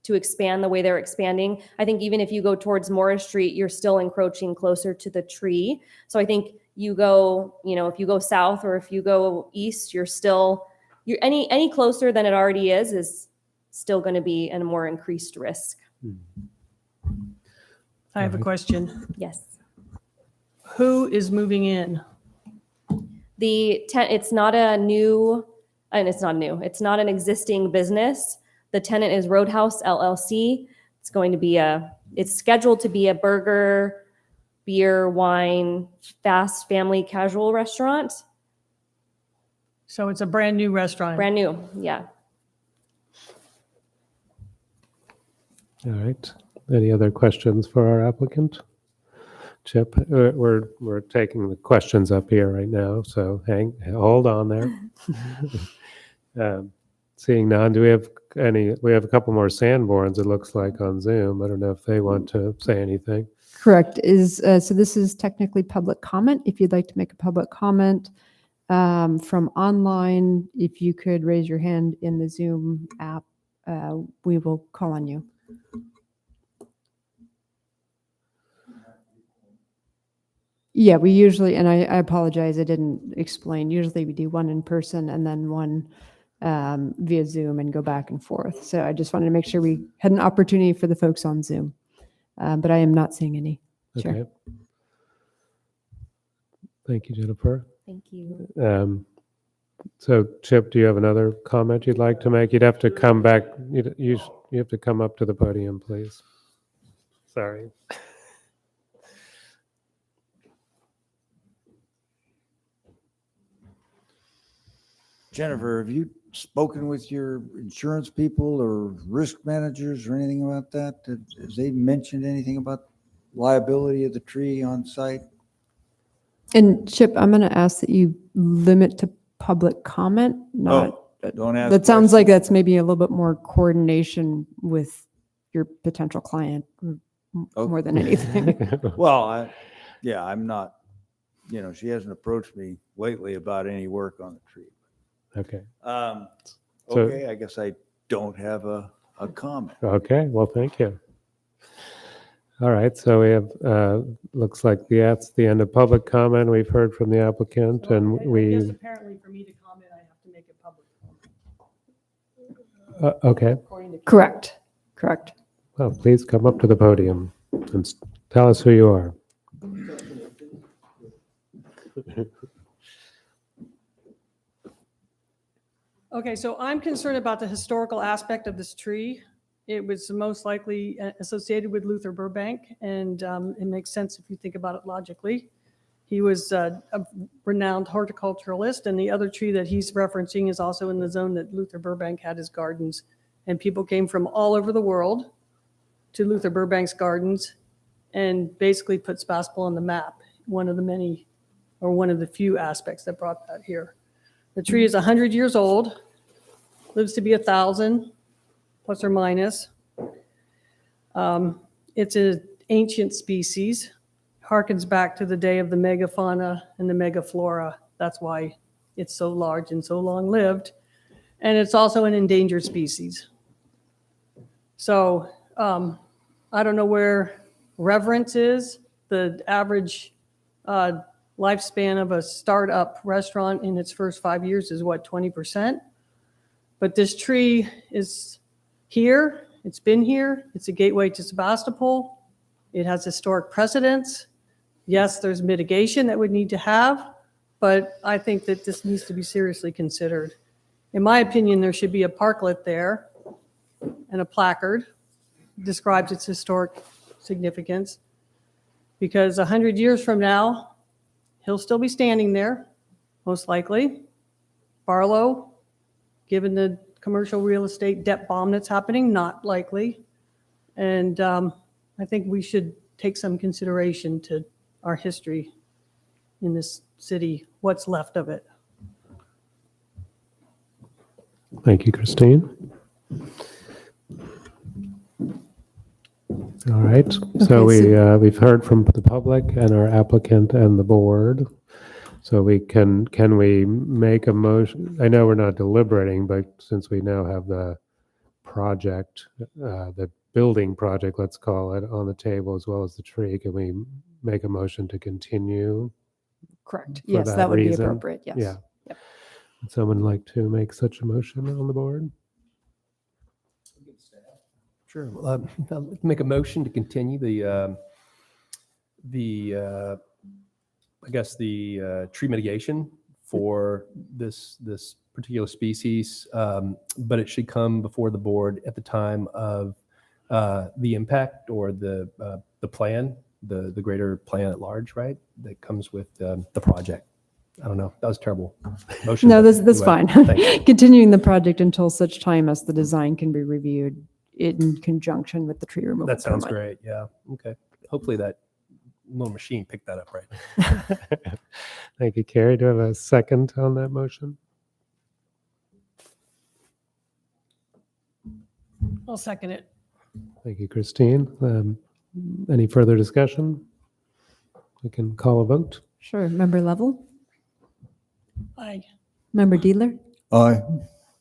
to expand the way they're expanding. I think even if you go towards Morris Street, you're still encroaching closer to the tree. So I think you go, if you go south or if you go east, you're any closer than it already is still going to be a more increased risk. I have a question. Yes. Who is moving in? It's not an existing business. The tenant is Roadhouse LLC. It's scheduled to be a burger, beer, wine, fast family casual restaurant. So it's a brand new restaurant. Brand new, yeah. All right. Any other questions for our applicant? Chip, we're taking the questions up here right now, so hold on there. Seeing none, do we have any? We have a couple more Sanborns, it looks like, on Zoom. I don't know if they want to say anything. Correct. So this is technically public comment. If you'd like to make a public comment from online, if you could raise your hand in the Zoom app, we will call on you. Yeah, we usually, and I apologize, I didn't explain. Usually we do one in person and then one via Zoom and go back and forth. So I just wanted to make sure we had an opportunity for the folks on Zoom. But I am not seeing any. Sure. Okay. Thank you, Jennifer. Thank you. So Chip, do you have another comment you'd like to make? You'd have to come back. You have to come up to the podium, please. Sorry. Jennifer, have you spoken with your insurance people or risk managers or anything about that? Has they mentioned anything about liability of the tree on site? And Chip, I'm going to ask that you limit to public comment, not. Don't ask. That sounds like that's maybe a little bit more coordination with your potential client more than anything. Well, I'm not, she hasn't approached me lately about any work on the tree. Okay. Okay, I guess I don't have a comment. Okay. Well, thank you. All right. So we have, looks like that's the end of public comment. We've heard from the applicant, and I we. guess apparently for me to comment, I have to make it public. Okay. According to Correct. Well, please come up to the podium and tell us who you are. Okay, so I'm concerned about the historical aspect of this tree. It was most likely associated with Luther Burbank, and it makes sense if you think about it logically. He was a renowned horticulturalist, and the other tree that he's referencing is also in the zone that Luther Burbank had his gardens. And people came from all over the world to Luther Burbank's gardens and basically put Sebastopol on the map, one of the many, or one of the few aspects that brought that here. The tree is 100 years old, lives to be 1,000, plus or minus. It's an ancient species, harkens back to the day of the megafauna and the megaflora. That's why it's so large and so long-lived. And it's also an endangered species. So I don't know where reverence is. The average lifespan of a startup restaurant in its first 5 years is what, 20%? But this tree is here. It's been here. It's a gateway to Sebastopol. It has historic precedence. Yes, there's mitigation that would need to have, but I think that this needs to be seriously considered. In my opinion, there should be a parklet there and a placard that describes its historic significance, because 100 years from now, he'll still be standing there, most likely. Barlow, given the commercial real estate debt bomb that's happening, not likely. And I think we should take some consideration to our history in this city, what's left of it. Thank you, Christine. All right, so we've heard from the public and our applicant and the board. So can we make a motion? I know we're not deliberating, but since we now have the project, the building project, let's call it, on the table as well as the tree, can we make a motion to continue? Correct. For Yes, that would be reason? appropriate. Yes. Yeah. Yep. Would someone like to make such a motion on the board? Sure. Well, I'll make a motion to continue the I guess the tree mitigation for this particular species, but it should come before the board at the time of the impact or the plan, the greater plan at large, right? That comes with the project. I don't know. That was a terrible motion. No, but that's anyway, fine. thanks. Continuing the project until such time as the design can be reviewed in conjunction with the tree removal. That sounds permit. great. Yeah. Okay. Hopefully that little machine picked that up right. Thank you, Carrie. Do I have a second on that motion? I'll second it. Thank you, Christine. Any further discussion? We can call a vote. Sure. Member Level, Aye. Member Dealer, Aye.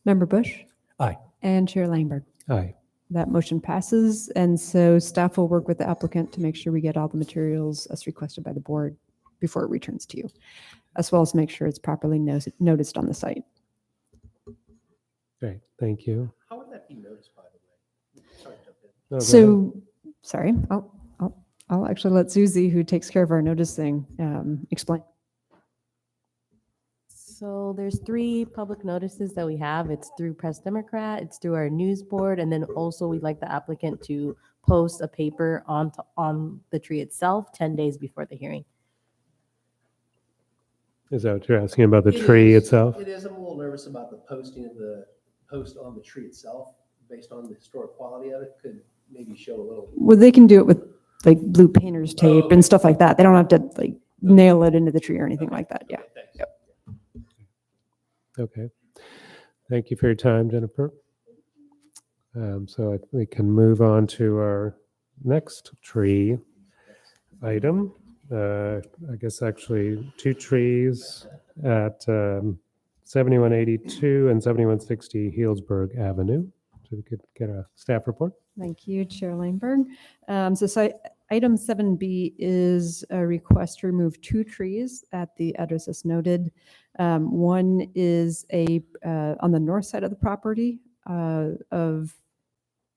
Member Bush, Aye. and Chair Langberg. Aye. That motion passes, and so staff will work with the applicant to make sure we get all the materials as requested by the board before it returns to you, as well as make sure it's properly noticed on the site. Great. Thank you. How would that be noticed, by the way? Sorry to jump in. No, go ahead. So, sorry, I'll actually let Susie, who takes care of our noticing, explain. So there's 3 public notices that we have. It's through Press Democrat, it's through our news board, and then also we'd like the applicant to post a paper on the tree itself 10 days before the hearing. Is that what you're asking about the tree itself? It is. I'm a little nervous about the posting of the post on the tree itself, based on the historic quality of it. Could maybe show a little. Well, they can do it with like blue painter's tape okay. and stuff like that. They don't have to like nail it into the tree or anything like that. Yeah. Okay, thanks. Yep. Okay. Thank you for your time, Jennifer. So we can move on to our next tree item. I guess actually 2 trees at 7182 and 7160 Healdsburg Avenue. So we could get a staff report. Thank you, Chair Langberg. Item 7B is a request to remove 2 trees at the address as noted. One is on the north side of the property of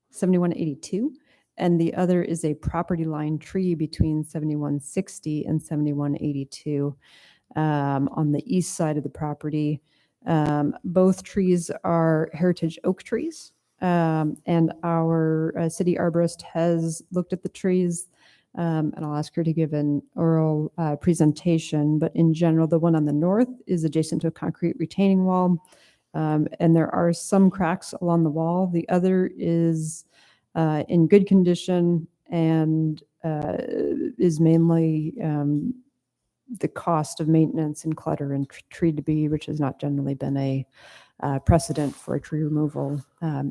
7182, and the other is a property line tree between 7160 and 7182 on the east side of the property. Both trees are heritage oak trees. And our city arborist has looked at the trees. and I'll ask her to give an oral presentation. But in general, the one on the north is adjacent to a concrete retaining wall, and there are some cracks along the wall. The other is in good condition and is mainly the cost of maintenance and clutter and tree debris, which has not generally been a precedent for tree removal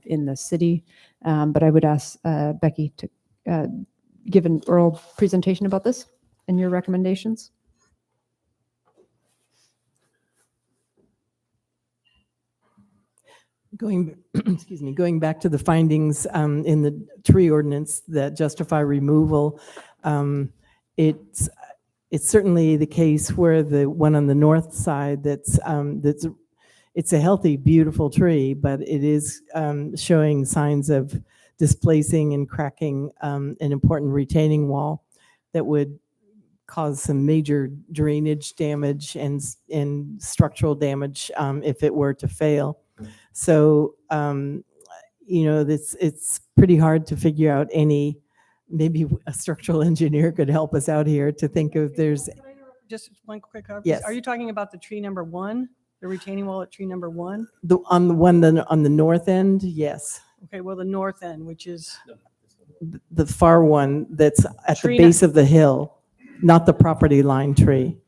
in the city. But I would ask Becky to give an oral presentation about this and your recommendations. Excuse me, going back to the findings in the tree ordinance that justify removal, it's certainly the case where the one on the north side it's a healthy, beautiful tree, but it is showing signs of displacing and cracking an important retaining wall that would cause some major drainage damage and structural damage if it were to fail. So, it's pretty hard to figure out maybe a structural engineer could help us out here to think of Just one quick clarification. Yes. Are you talking about the tree number 1, the retaining wall at tree number 1? on the one on the north end, yes. Okay, well, the north end, which is The far one that's at the Tree base of the hill, not the property line tree.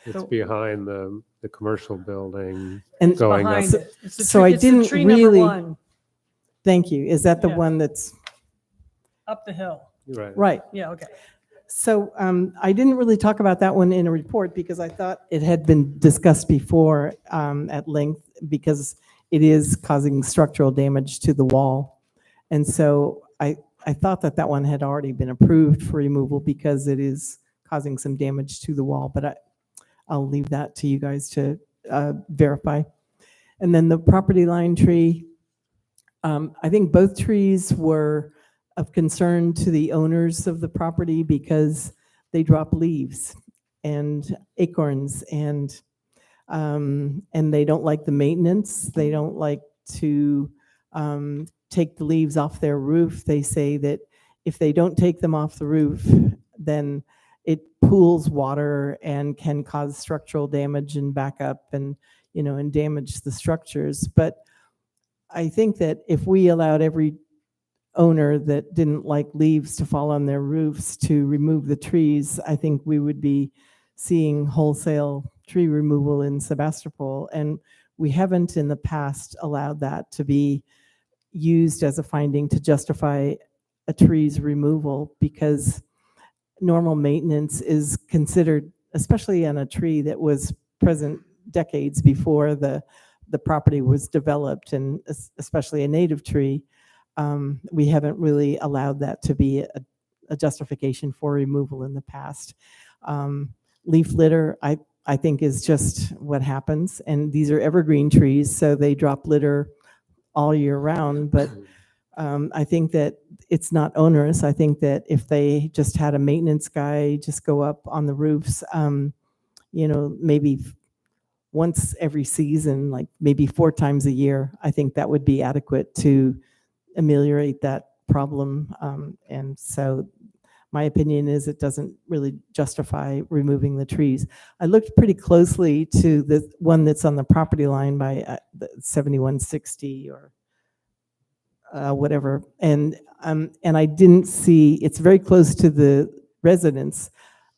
It's So- behind the commercial building And going up. behind it. It's the so tree- I it's the didn't tree number really- 1 Thank you. Is that the Yeah. one that's up the hill. Right. right? Yeah, okay. So I didn't really talk about that one in a report because I thought it had been discussed before at length because it is causing structural damage to the wall. And so I thought that one had already been approved for removal because it is causing some damage to the wall, but I'll leave that to you guys to verify. And then the property line tree, I think both trees were of concern to the owners of the property because they drop leaves and acorns and they don't like the maintenance. They don't like to take the leaves off their roof. They say that if they don't take them off the roof, then it pools water and can cause structural damage and backup and damage the structures. But I think that if we allowed every owner that didn't like leaves to fall on their roofs to remove the trees, I think we would be seeing wholesale tree removal in Sebastopol. And we haven't in the past allowed that to be used as a finding to justify a tree's removal because normal maintenance is considered, especially on a tree that was present decades before the property was developed, and especially a native tree. We haven't really allowed that to be a justification for removal in the past. Leaf litter, I think, is just what happens. And these are evergreen trees, so they drop litter all year round. But I think that it's not onerous. I think that if they just had a maintenance guy just go up on the roofs, maybe once every season, like maybe 4 times a year, I think that would be adequate to ameliorate that problem. And so my opinion is it doesn't really justify removing the trees. I looked pretty closely to the one that's on the property line by 7160 or whatever. And I didn't see, it's very close to the residence.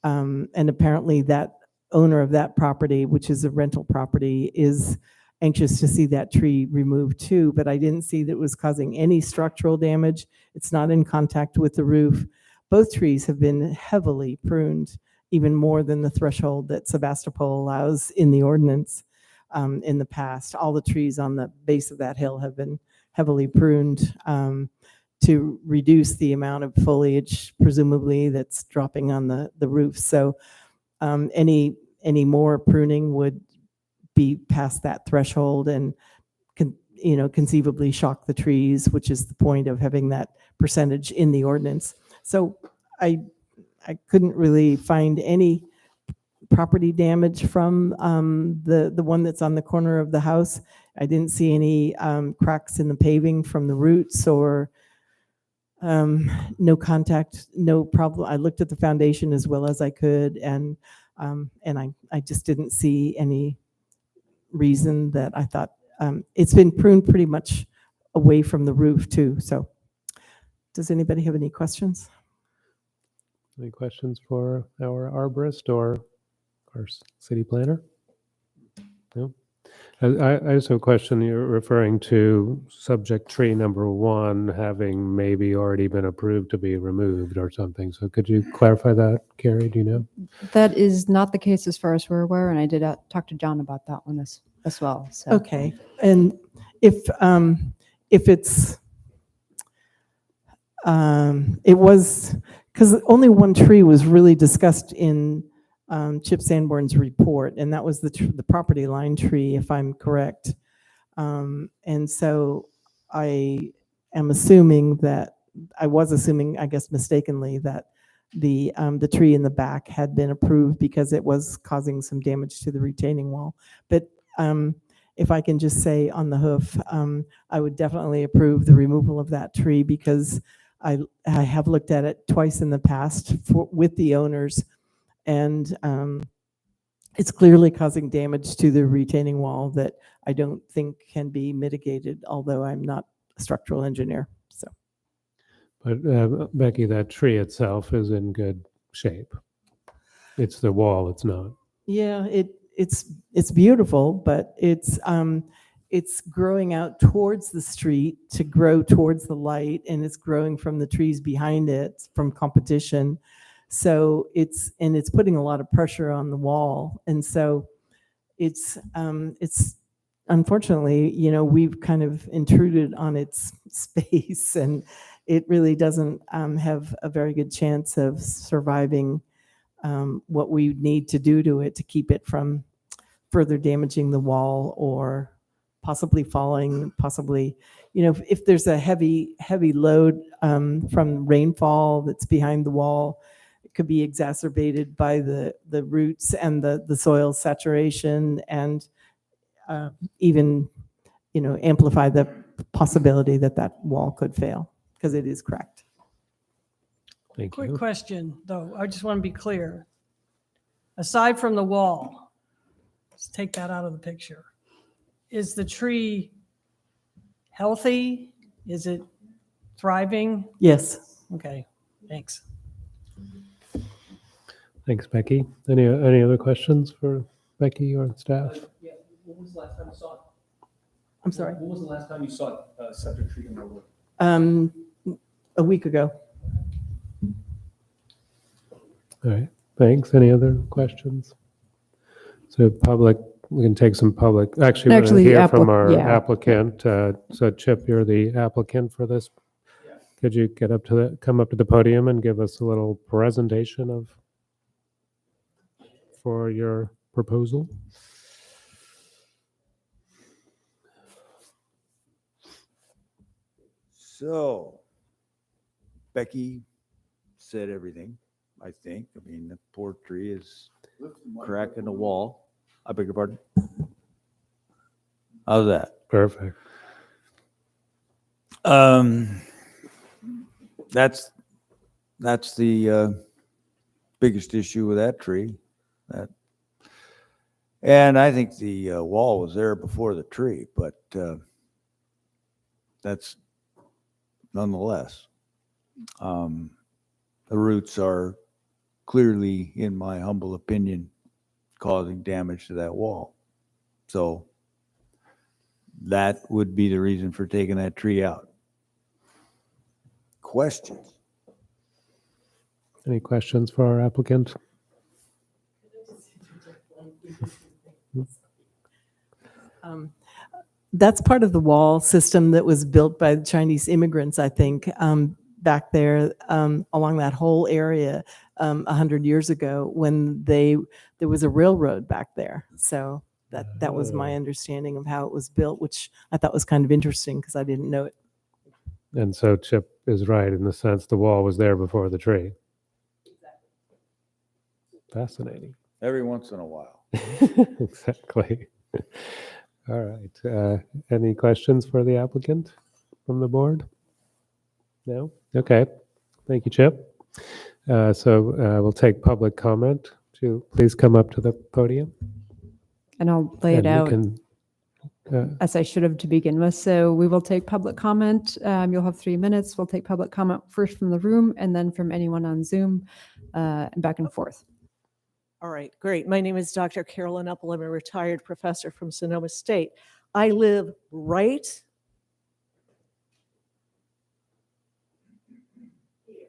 And apparently that owner of that property, which is a rental property, is anxious to see that tree removed too, but I didn't see that it was causing any structural damage. It's not in contact with the roof. Both trees have been heavily pruned, even more than the threshold that Sebastopol allows in the ordinance in the past. All the trees on the base of that hill have been heavily pruned to reduce the amount of foliage, presumably, that's dropping on the roof. So any more pruning would be past that threshold and conceivably shock the trees, which is the point of having that percentage in the ordinance. So I couldn't really find any property damage from the one that's on the corner of the house. I didn't see any cracks in the paving from the roots or no contact, no problem. I looked at the foundation as well as I could, and I just didn't see any reason that I thought, it's been pruned pretty much away from the roof too. So does anybody have any questions? Any questions for our arborist or our city planner? No? I just have a question. You're referring to subject tree number 1 having maybe already been approved to be removed or something. So could you clarify that, Carrie? Do you know? That is not the case as far as we're aware, and I did talk to John about that one as well. So. Okay, and if it's, it was, because only one tree was really discussed in Chip Sanborn's report, and that was the property line tree, if I'm correct. And so I am assuming that, I was assuming, I guess mistakenly, that the tree in the back had been approved because it was causing some damage to the retaining wall. But if I can just say on the hoof, I would definitely approve the removal of that tree, because I have looked at it twice in the past with the owners, and it's clearly causing damage to the retaining wall that I don't think can be mitigated, although I'm not a structural engineer. So, But Becky, that tree itself is in good shape. It's the wall, it's not. yeah, it's beautiful, but it's growing out towards the street to grow towards the light, and it's growing from the trees behind it from competition. So it's putting a lot of pressure on the wall, and so it's unfortunately, we've kind of intruded on its space, and it really doesn't have a very good chance of surviving what we need to do to it to keep it from further damaging the wall or possibly falling, possibly, if there's a heavy load from rainfall that's behind the wall, it could be exacerbated by the roots and the soil saturation, and even, amplify the possibility that wall could fail because it is cracked. Thank Quick you. question, though. I just want to be clear. Aside from the wall, let's take that out of the picture. Is the tree healthy? Is it thriving? Yes. Okay, thanks. Thanks, Becky. Any other questions for Becky or staff? Yeah, when was the last time you saw it? I'm sorry. When was the last time you saw septic tree number 1? A week ago. All right, thanks. Any other questions? So we can take some public, actually, we're going to hear from our applicant. So Chip, you're the applicant for this. Yeah. Could you come up to the podium and give us a little presentation for your proposal? So, Becky said everything, I think. I mean, the poor tree is cracking the wall. I beg your pardon? How's that? Perfect. That's the biggest issue with that tree. And I think the wall was there before the tree, but that's nonetheless. The roots are clearly, in my humble opinion, causing damage to that wall. So that would be the reason for taking that tree out. Questions? Any questions for our applicant? That's part of the wall system that was built by the Chinese immigrants, I think, back there along that whole area 100 years ago when there was a railroad back there. So that was my understanding of how it was built, which I thought was kind of interesting because I didn't know it. And so Chip is right in the sense the wall was there before the tree. Fascinating. Every once in a while. Exactly. All right. Any questions for the applicant from the board? No? Okay. Thank you, Chip. We'll take public comment. Please come up to the podium. And I'll lay it and you out can, as I should have to begin with. So we will take public comment. You'll have 3 minutes. We'll take public comment first from the room and then from anyone on Zoom, and back and forth. All right, great. My name is Dr. Carolyn Uppel. I'm a retired professor from Sonoma State. I live right here.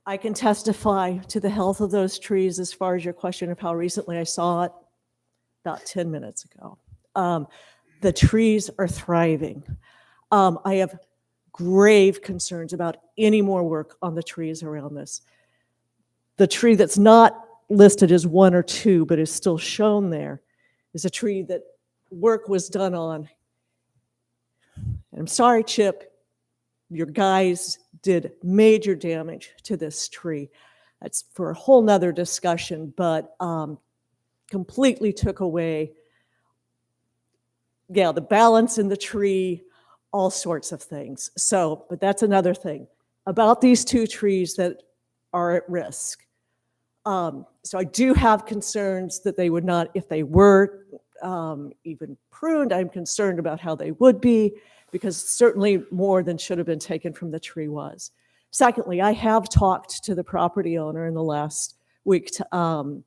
I can testify to the health of those trees as far as your question of how recently I saw it, about 10 minutes ago. The trees are thriving. I have grave concerns about any more work on the trees around this. The tree that's not listed as 1 or 2, but is still shown there, is a tree that work was done on. And I'm sorry, Chip, your guys did major damage to this tree. That's for a whole nother discussion, but completely took away, the balance in the tree, all sorts of things. So, but that's another thing. About these 2 trees that are at risk. So I do have concerns that they would not, if they were even pruned, I'm concerned about how they would be, because certainly more than should have been taken from the tree was. Secondly, I have talked to the property owner in the last week, to Alan,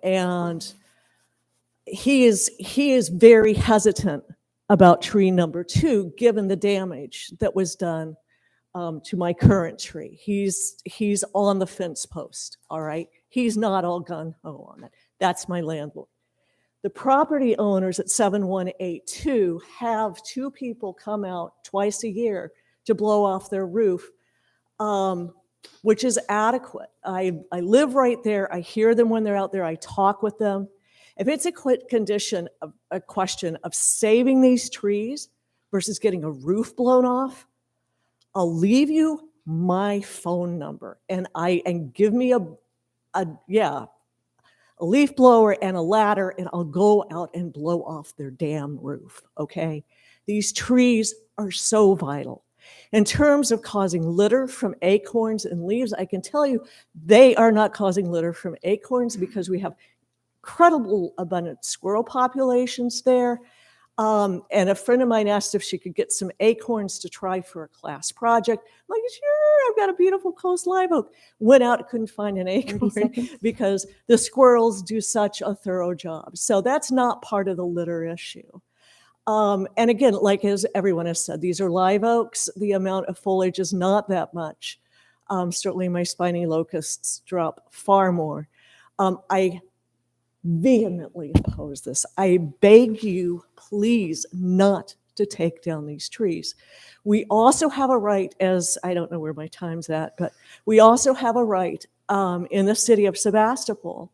and he is very hesitant about tree number 2, given the damage that was done to my current tree. He's on the fence post, all right? He's not all gung-ho on it. That's my landlord. The property owners at 7182 have 2 people come out twice a year to blow off their roof, which is adequate. I live right there. I hear them when they're out there. I talk with them. If it's a question of saving these trees versus getting a roof blown off, I'll leave you my phone number and give me a leaf blower and a ladder, and I'll go out and blow off their damn roof, okay? These trees are so vital. In terms of causing litter from acorns and leaves, I can tell you they are not causing litter from acorns because we have incredible abundant squirrel populations there. And a friend of mine asked if she could get some acorns to try for a class project. I'm like, sure, I've got a beautiful coast live oak. Went out, couldn't find an acorn because the squirrels do such a thorough job. So that's not part of the litter issue. And again, like as everyone has said, these are live oaks. The amount of foliage is not that much. Certainly my spiny locusts drop far more. I vehemently oppose this. I beg you, please, not to take down these trees. We also have a right, as I don't know where my time's at, but we also have a right in the city of Sebastopol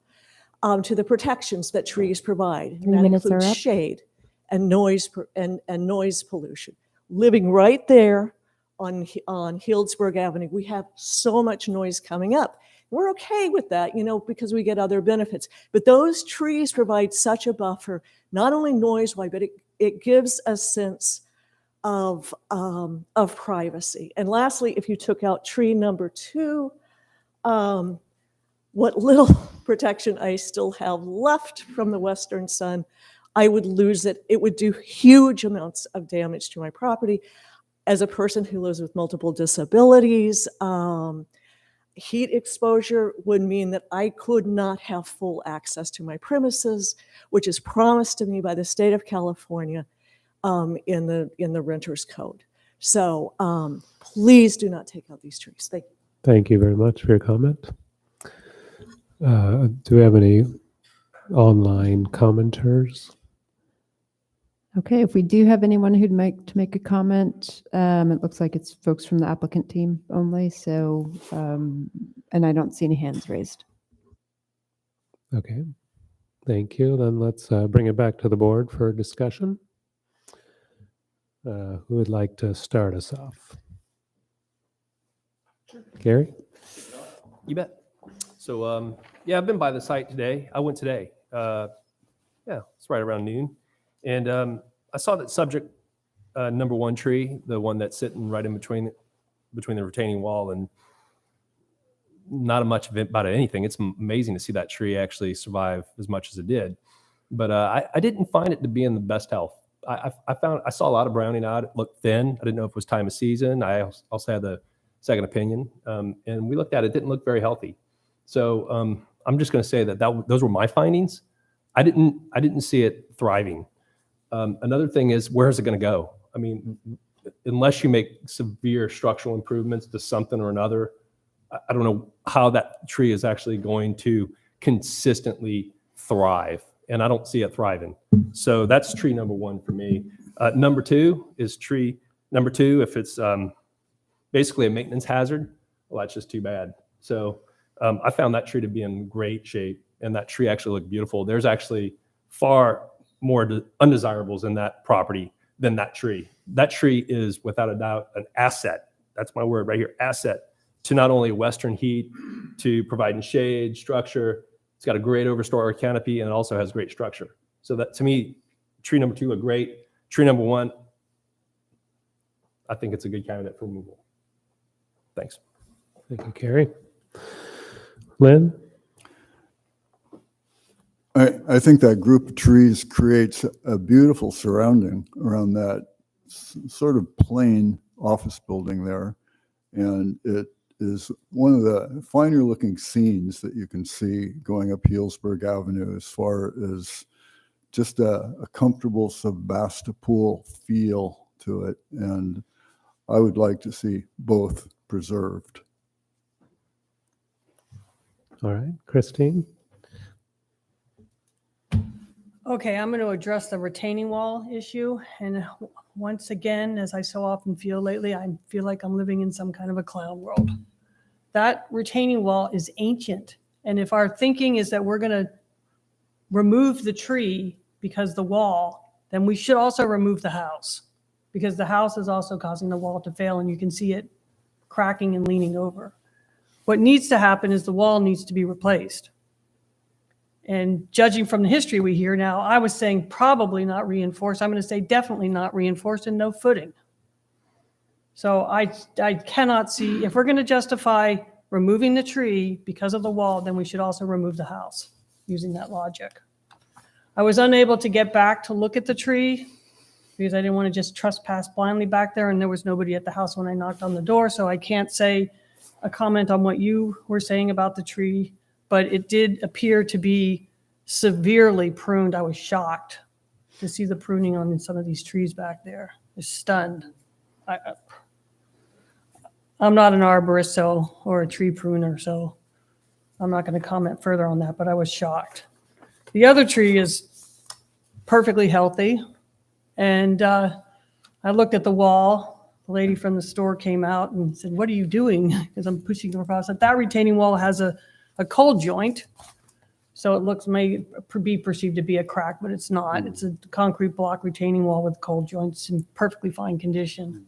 to the protections that trees provide. 3 That minutes are includes up. shade and noise and noise pollution. Living right there on Healdsburg Avenue, we have so much noise coming up. We're okay with that, because we get other benefits. But those trees provide such a buffer, not only noise-wise, but it gives a sense of privacy. And lastly, if you took out tree number 2, what little protection I still have left from the western sun, I would lose it. It would do huge amounts of damage to my property. As a person who lives with multiple disabilities, heat exposure would mean that I could not have full access to my premises, which is promised to me by the state of California in the renter's code. So please do not take out these trees. Thank you. Thank you very much for your comment. Do we have any online commenters? Okay, if we do have anyone who'd like to make a comment, it looks like it's folks from the applicant team only. So, and I don't see any hands raised. Okay, thank you. Then let's bring it back to the board for discussion. Who would like to start us off? Gary? You bet. So, I've been by the site today. I went today. It's right around noon. And I saw that subject number 1 tree, the one that's sitting right in between the retaining wall, and not much about anything. It's amazing to see that tree actually survive as much as it did. But I didn't find it to be in the best health. I saw a lot of browning out. It looked thin. I didn't know if it was time of season. I also had the second opinion, and we looked at it. It didn't look very healthy. So I'm just going to say that those were my findings. I didn't see it thriving. Another thing is, where is it going to go? I mean, unless you make severe structural improvements to something or another, I don't know how that tree is actually going to consistently thrive. And I don't see it thriving. So that's tree number 1 for me. Number 2 is tree number 2. If it's basically a maintenance hazard, well, that's just too bad. So I found that tree to be in great shape, and that tree actually looked beautiful. There's actually far more undesirables in that property than that tree. That tree is without a doubt an asset. That's my word right here, asset, to not only Western heat, to providing shade, structure. It's got a great overstory canopy, and it also has great structure. So that, to me, tree number 2 looked great. Tree number 1, I think it's a good candidate for removal. Thanks. Thank you, Carrie. Lynn? I think that group of trees creates a beautiful surrounding around that sort of plain office building there. And it is one of the finer looking scenes that you can see going up Healdsburg Avenue, as far as just a comfortable Sebastopol feel to it. And I would like to see both preserved. All right, Christine? Okay, I'm going to address the retaining wall issue. And once again, as I so often feel lately, I feel like I'm living in some kind of a clown world. That retaining wall is ancient. And if our thinking is that we're going to remove the tree because the wall, then we should also remove the house, because the house is also causing the wall to fail, and you can see it cracking and leaning over. What needs to happen is the wall needs to be replaced. And judging from the history we hear now, I was saying probably not reinforced. I'm going to say definitely not reinforced and no footing. So I cannot see, if we're going to justify removing the tree because of the wall, then we should also remove the house using that logic. I was unable to get back to look at the tree because I didn't want to just trespass blindly back there, and there was nobody at the house when I knocked on the door. So I can't say a comment on what you were saying about the tree, but it did appear to be severely pruned. I was shocked to see the pruning on some of these trees back there. I was stunned. I'm not an arborist or a tree pruner, so I'm not going to comment further on that, but I was shocked. The other tree is perfectly healthy, and I looked at the wall. The lady from the store came out and said, "What are you doing?" Because I'm pushing the across. That retaining wall has a cold joint, so it may be perceived to be a crack, but it's not. It's a concrete block retaining wall with cold joints in perfectly fine condition.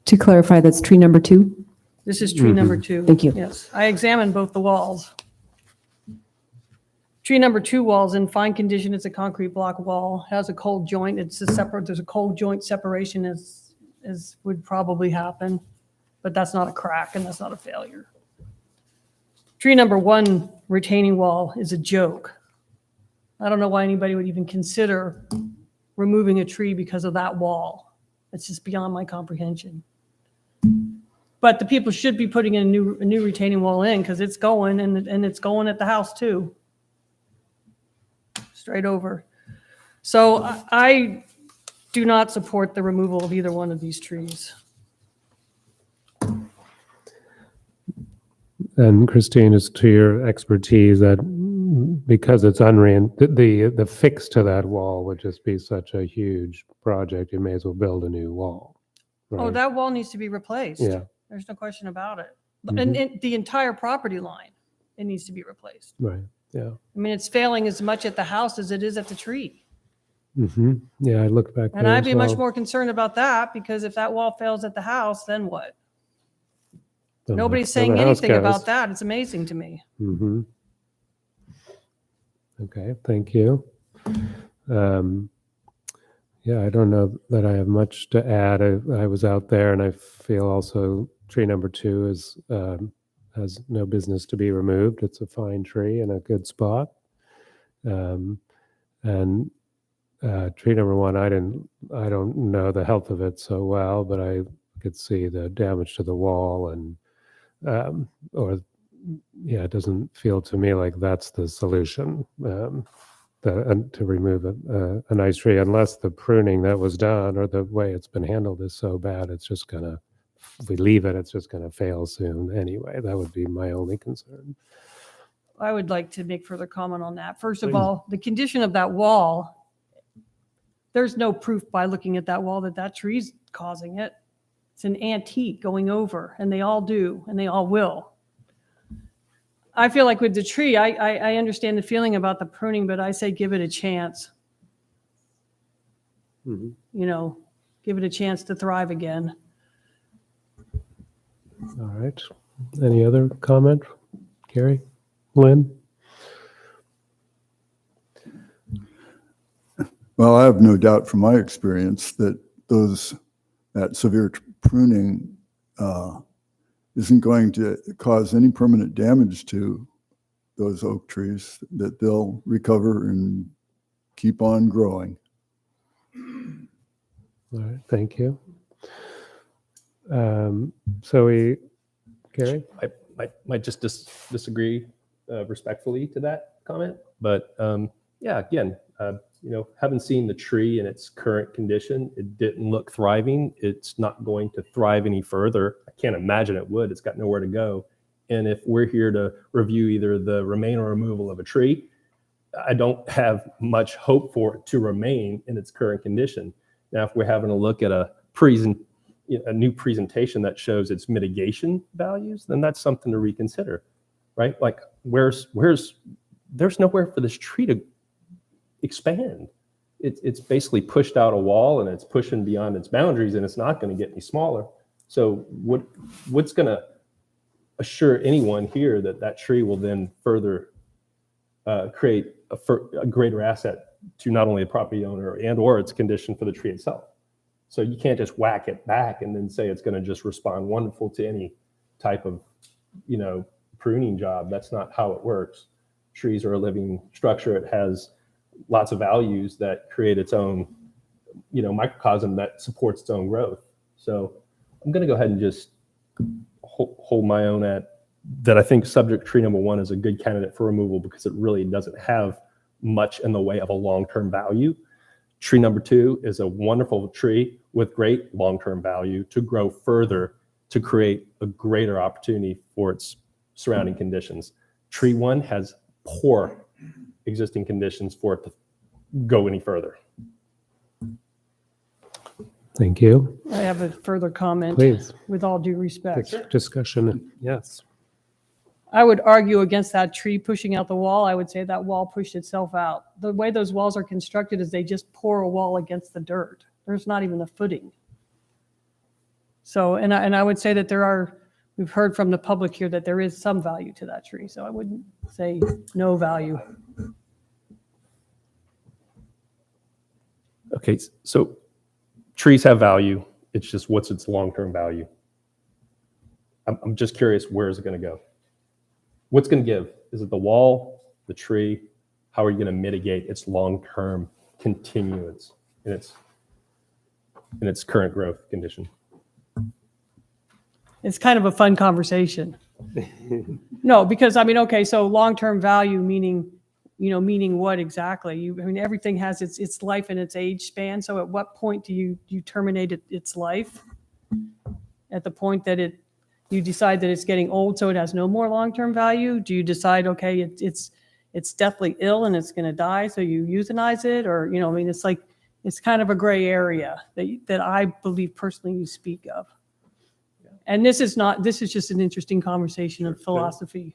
To clarify, that's tree number 2? This is tree number 2. Thank you. Yes, I examined both the walls. Tree number 2 wall's in fine condition. It's a concrete block wall. It has a cold joint. It's a separate. There's a cold joint separation as would probably happen, but that's not a crack and that's not a failure. Tree number 1 retaining wall is a joke. I don't know why anybody would even consider removing a tree because of that wall. It's just beyond my comprehension. But the people should be putting in a new retaining wall in, because it's going, and it's going at the house too. Straight over. So I do not support the removal of either one of these trees. And Christine, is to your expertise that because it's the fix to that wall would just be such a huge project, you may as well build a new wall. Right? Oh, that wall needs to be replaced. Yeah. There's no question about it. And the entire property line, it needs to be replaced. Right. Yeah. I mean, it's failing as much at the house as it is at the tree. Mm-hmm. Yeah, I looked back And there I'd as be much well. more concerned about that, because if that wall fails at the house, then what? Then Nobody's the saying house anything goes. about that. It's amazing to me. Mm-hmm. Okay, thank you. Yeah, I don't know that I have much to add. I was out there, and I feel also tree number 2 has no business to be removed. It's a fine tree in a good spot. And tree number 1, I don't know the health of it so well, but I could see the damage to the wall, and yeah, it doesn't feel to me like that's the solution. To remove a nice tree, unless the pruning that was done or the way it's been handled is so bad, it's just gonna, if we leave it, it's just gonna fail soon anyway. That would be my only concern. I would like to make further comment on that. First of all, the condition of that wall, there's no proof by looking at that wall that that tree's causing it. It's an antique going over, and they all do, and they all will. I feel like with the tree, I understand the feeling about the pruning, but I say give it a chance. Mhm. You know, give it a chance to thrive again. All right. Any other comment? Gary? Lynn? Well, I have no doubt from my experience that that severe pruning isn't going to cause any permanent damage to those oak trees, that they'll recover and keep on growing. All right, thank you. Gary? I might just disagree respectfully to that comment, but yeah, again, having seen the tree in its current condition, it didn't look thriving. It's not going to thrive any further. I can't imagine it would. It's got nowhere to go. And if we're here to review either the remain or removal of a tree, I don't have much hope for it to remain in its current condition. Now, if we're having a look at a new presentation that shows its mitigation values, then that's something to reconsider, right? Like, there's nowhere for this tree to expand. It's basically pushed out a wall, and it's pushing beyond its boundaries, and it's not going to get any smaller. So what's going to assure anyone here that that tree will then further create a greater asset to not only the property owner and/or its condition for the tree itself? So you can't just whack it back and then say it's going to just respond wonderful to any type of, pruning job. That's not how it works. Trees are a living structure. It has lots of values that create its own, microcosm that supports its own growth. So I'm going to go ahead and just hold my own at that. I think subject tree number 1 is a good candidate for removal because it really doesn't have much in the way of a long-term value. Tree number 2 is a wonderful tree with great long-term value to grow further, to create a greater opportunity for its surrounding conditions. Tree 1 has poor existing conditions for it to go any further. Thank you. I have a further comment. Please. With all due respect. Discussion, yes. I would argue against that tree pushing out the wall. I would say that wall pushed itself out. The way those walls are constructed is they just pour a wall against the dirt. There's not even a footing. So, and I would say that we've heard from the public here that there is some value to that tree. So I wouldn't say no value. Okay, so trees have value. It's just what's its long-term value? I'm just curious, where is it going to go? What's going to give? Is it the wall, the tree? How are you going to mitigate its long-term continuance in its current growth condition? It's kind of a fun conversation. No, because okay, so long-term value meaning what exactly? Everything has its life and its age span. So at what point do you terminate its life? At the point that you decide that it's getting old, so it has no more long-term value? Do you decide, okay, it's deathly ill and it's going to die, so you euthanize it? Or, it's kind of a gray area that I believe personally you speak of. And this is just an interesting conversation of philosophy.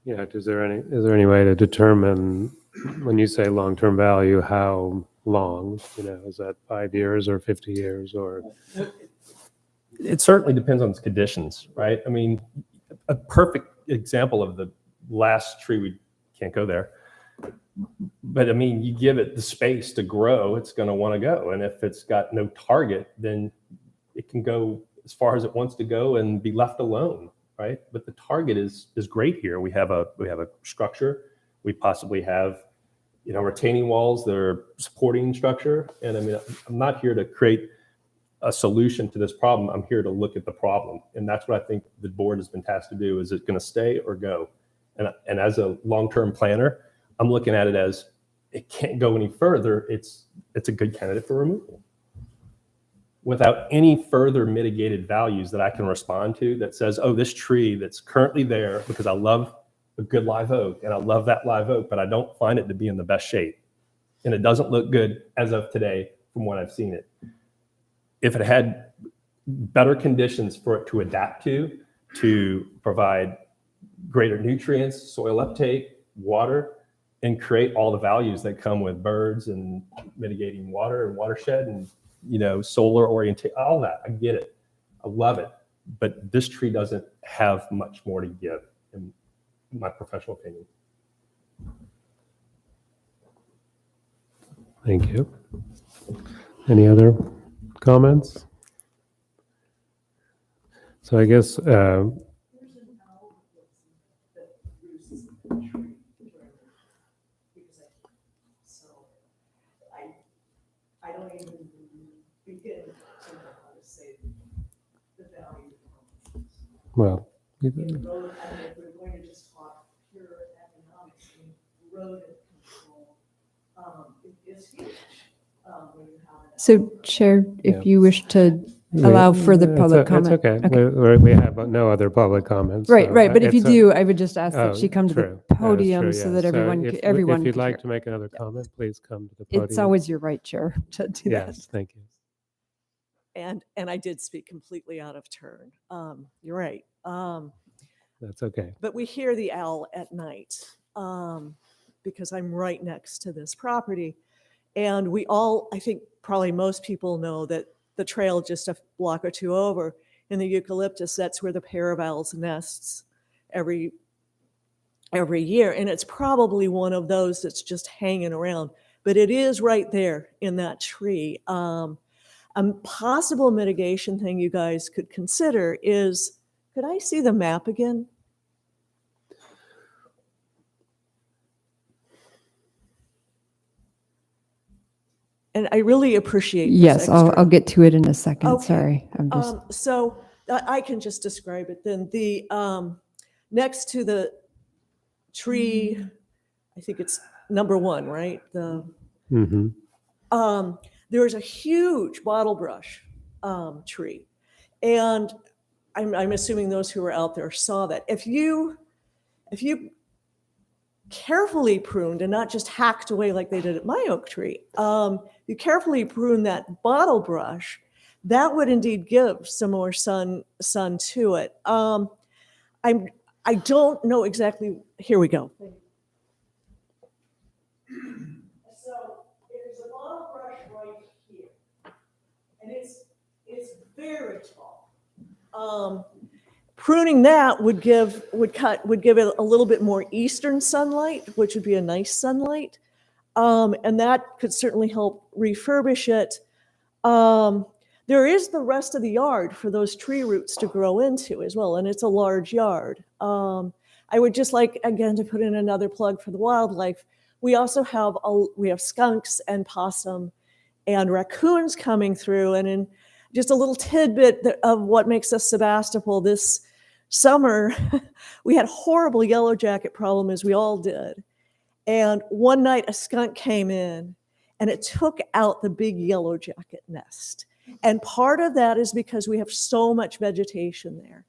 Yeah, is there any way to determine, when you say long-term value, how long? Is that 5 years or 50 years or? It certainly depends on its conditions, right? A perfect example of the last tree, we can't go there. But I mean, you give it the space to grow, it's going to want to go. And if it's got no target, then it can go as far as it wants to go and be left alone, right? But the target is great here. We have a structure. We possibly have, retaining walls that are supporting structure. And I mean, I'm not here to create a solution to this problem. I'm here to look at the problem. And that's what I think the board has been tasked to do. Is it going to stay or go? And as a long-term planner, I'm looking at it as it can't go any further. It's a good candidate for removal without any further mitigated values that I can respond to that says, oh, this tree that's currently there, because I love a good live oak and I love that live oak, but I don't find it to be in the best shape. And it doesn't look good as of today from what I've seen it. If it had better conditions for it to adapt to provide greater nutrients, soil uptake, water, and create all the values that come with birds and mitigating water and watershed and, solar orientation, all that. I get it. I love it. But this tree doesn't have much more to give, in my professional opinion. Thank you. Any other comments? So I guess I don't even begin to know how to say the value of well, road. I mean, if we're going to just talk pure economics, I mean, road control is huge. When you have an So Chair, if Yeah. you wish to allow further public comment. It's okay. Okay. We have no other public comments. Right, so right. But if you it's a- do, I would just ask that Oh, she come to true. the That is podium true, so yeah. that everyone, if, everyone if you'd could like hear. to make another comment, please come to the podium. It's always your right, Chair, to do that. Yes, thank you. and I did speak completely out of turn. You're right. That's okay. But we hear the owl at night because I'm right next to this property. And we all, I think probably most people know that the trail just a block or two over in the eucalyptus, that's where the pair of owls nests every year. And it's probably one of those that's just hanging around. But it is right there in that tree. A possible mitigation thing you guys could consider is, could I see the map again? And I really appreciate this Yes, I'll extra. get to it in a second. Okay. Sorry. I'm just, So I can just describe it then. The next to the tree, I think it's number 1, right? The Mm-hmm. There's a huge bottle brush tree, and I'm assuming those who were out there saw that. If you carefully pruned and not just hacked away like they did at my oak tree, you carefully prune that bottle brush, that would indeed give some more sun to it. I don't know exactly. Here we go. So there's a bottle brush right here, and it's very tall. Pruning that would give it a little bit more eastern sunlight, which would be a nice sunlight, and that could certainly help refurbish it. There is the rest of the yard for those tree roots to grow into as well, and it's a large yard. I would just like, again, to put in another plug for the wildlife. We also have skunks and possum and raccoons coming through, and in just a little tidbit of what makes us Sebastopol this summer, we had a horrible yellow jacket problem, as we all did. And one night a skunk came in and it took out the big yellow jacket nest. And part of that is because we have so much vegetation there.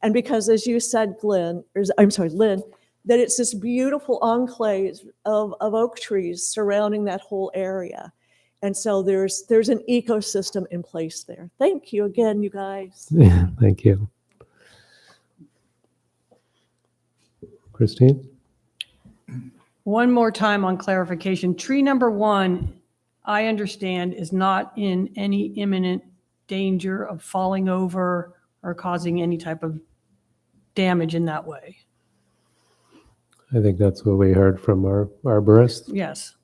And because, as you said, Lynn, that it's this beautiful enclave of oak trees surrounding that whole area. And so there's an ecosystem in place there. Thank you again, you guys. Yeah, thank you. Christine? One more time on clarification. Tree number 1, I understand, is not in any imminent danger of falling over or causing any type of damage in that way. I think that's what we heard from our arborist. Yes.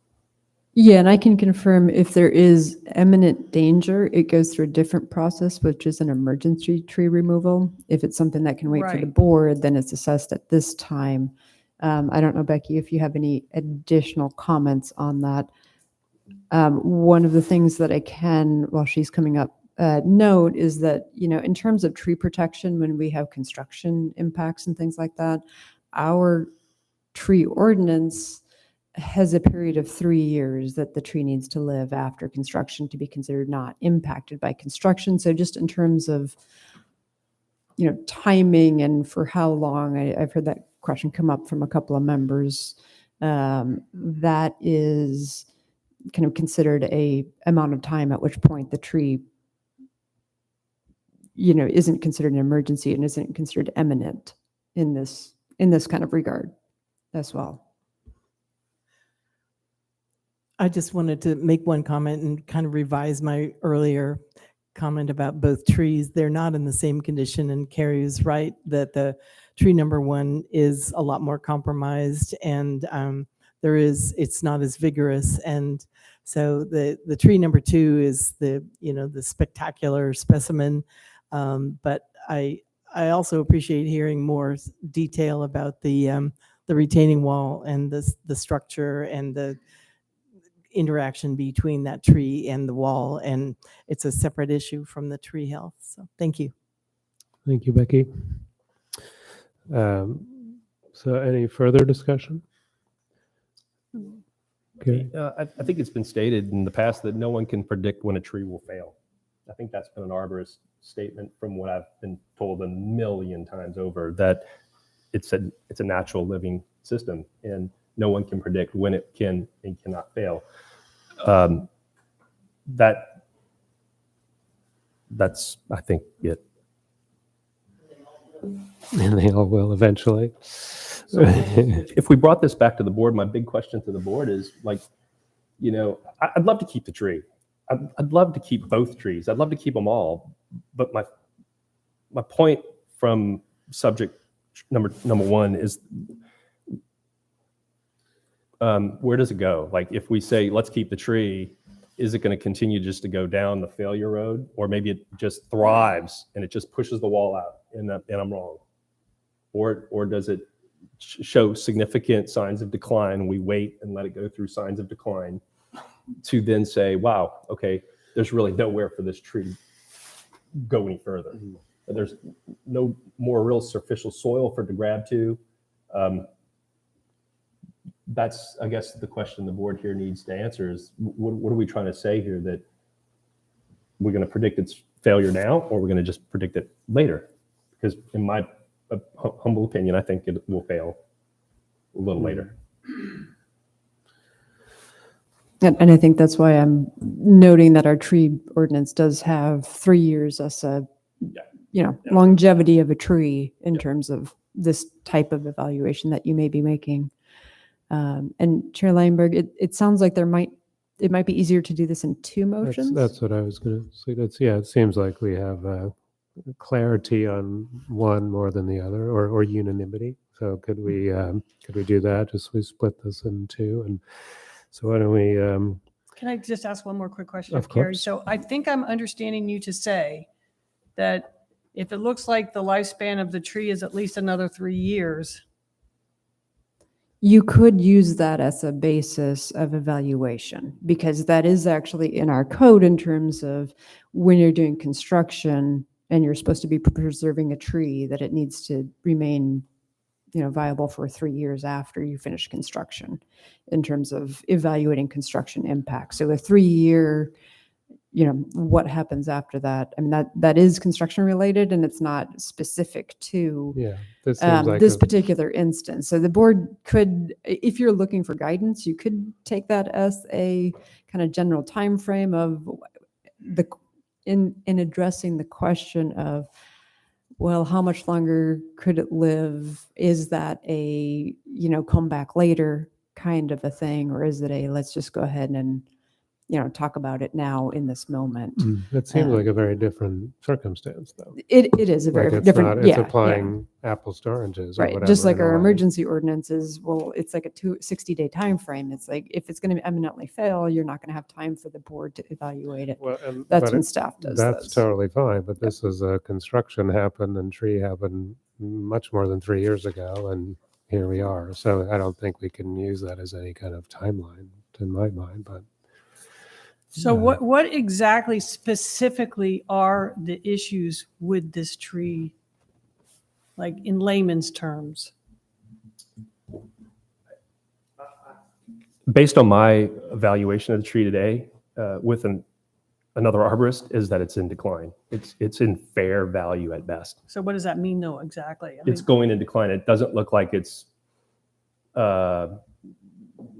Yeah, and I can confirm if there is imminent danger, it goes through a different process, which is an emergency tree removal. If it's something that can wait for the Right. board, then it's assessed at this time. I don't know, Becky, if you have any additional comments on that. One of the things that I can, while she's coming up, note is that, in terms of tree protection, when we have construction impacts and things like that, our tree ordinance has a period of 3 years that the tree needs to live after construction to be considered not impacted by construction. So just in terms of, timing and for how long, I've heard that question come up from a couple of members. That is kind of considered a amount of time at which point the tree, isn't considered an emergency and isn't considered imminent in this kind of regard as well. I just wanted to make one comment and kind of revise my earlier comment about both trees. They're not in the same condition, and Carrie is right that the tree number 1 is a lot more compromised, and it's not as vigorous. And so the tree number 2 is the spectacular specimen. But I also appreciate hearing more detail about the retaining wall and the structure and the interaction between that tree and the wall, and it's a separate issue from the tree health. So thank you. Thank you, Becky. So any further discussion? Okay. I think it's been stated in the past that no one can predict when a tree will fail. I think that's been an arborist statement from what I've been told a million times over, that it's a natural living system and no one can predict when it can and cannot fail. That's I think it. And they all will eventually. So if we brought this back to the board, my big question to the board is, like, I'd love to keep the tree. I'd love to keep both trees. I'd love to keep them all. But my point from subject number 1 is, where does it go? Like, if we say, let's keep the tree, is it going to continue just to go down the failure road? Or maybe it just thrives and it just pushes the wall out and I'm wrong? Or does it show significant signs of decline? We wait and let it go through signs of decline to then say, wow, okay, there's really nowhere for this tree to go any further. There's no more real superficial soil for it to grab to. That's, I guess, the question the board here needs to answer is, what are we trying to say here? That we're going to predict its failure now, or we're going to just predict it later? Because in my humble opinion, I think it will fail a little later. And I think that's why I'm noting that our tree ordinance does have 3 years as a, longevity of a tree in terms of this type of evaluation that you may be making. And Chair Langberg, it sounds like it might be easier to do this in 2 motions. That's what I was going to say. It seems like we have clarity on one more than the other, or unanimity. So could we do that? Just we split this in 2, and so why don't we? Can I just ask one more quick question Of of Carrie? course. So I think I'm understanding you to say that if it looks like the lifespan of the tree is at least another 3 years, You could use that as a basis of evaluation, because that is actually in our code in terms of when you're doing construction and you're supposed to be preserving a tree, that it needs to remain, viable for 3 years after you finish construction in terms of evaluating construction impact. So a 3-year, what happens after that? I mean, that is construction related and it's not specific to This seems like this particular instance. So the board could, if you're looking for guidance, you could take that as a kind of general time frame of in addressing the question of, well, how much longer could it live? Is that a, come back later kind of a thing? Or is it a, let's just go ahead and talk about it now in this moment. It seems like a very different circumstance, though. It is a Like very it's different, not, it's yeah, applying apples to oranges or right. whatever. Just like in a our way. emergency ordinances, well, it's like a 60-day time frame. It's like, if it's going to eminently fail, you're not going to have time for the board to evaluate it. Well, That's but when staff does that's those. totally fine, but this is a construction happened and tree happened much more than 3 years ago, and here we are. So I don't think we can use that as any kind of timeline in my mind, but. So what exactly specifically are the issues with this tree, like in layman's terms? Based on my evaluation of the tree today, with another arborist, is that it's in decline. It's in fair value at best. So what does that mean though, exactly? It's going in decline. It doesn't look like it's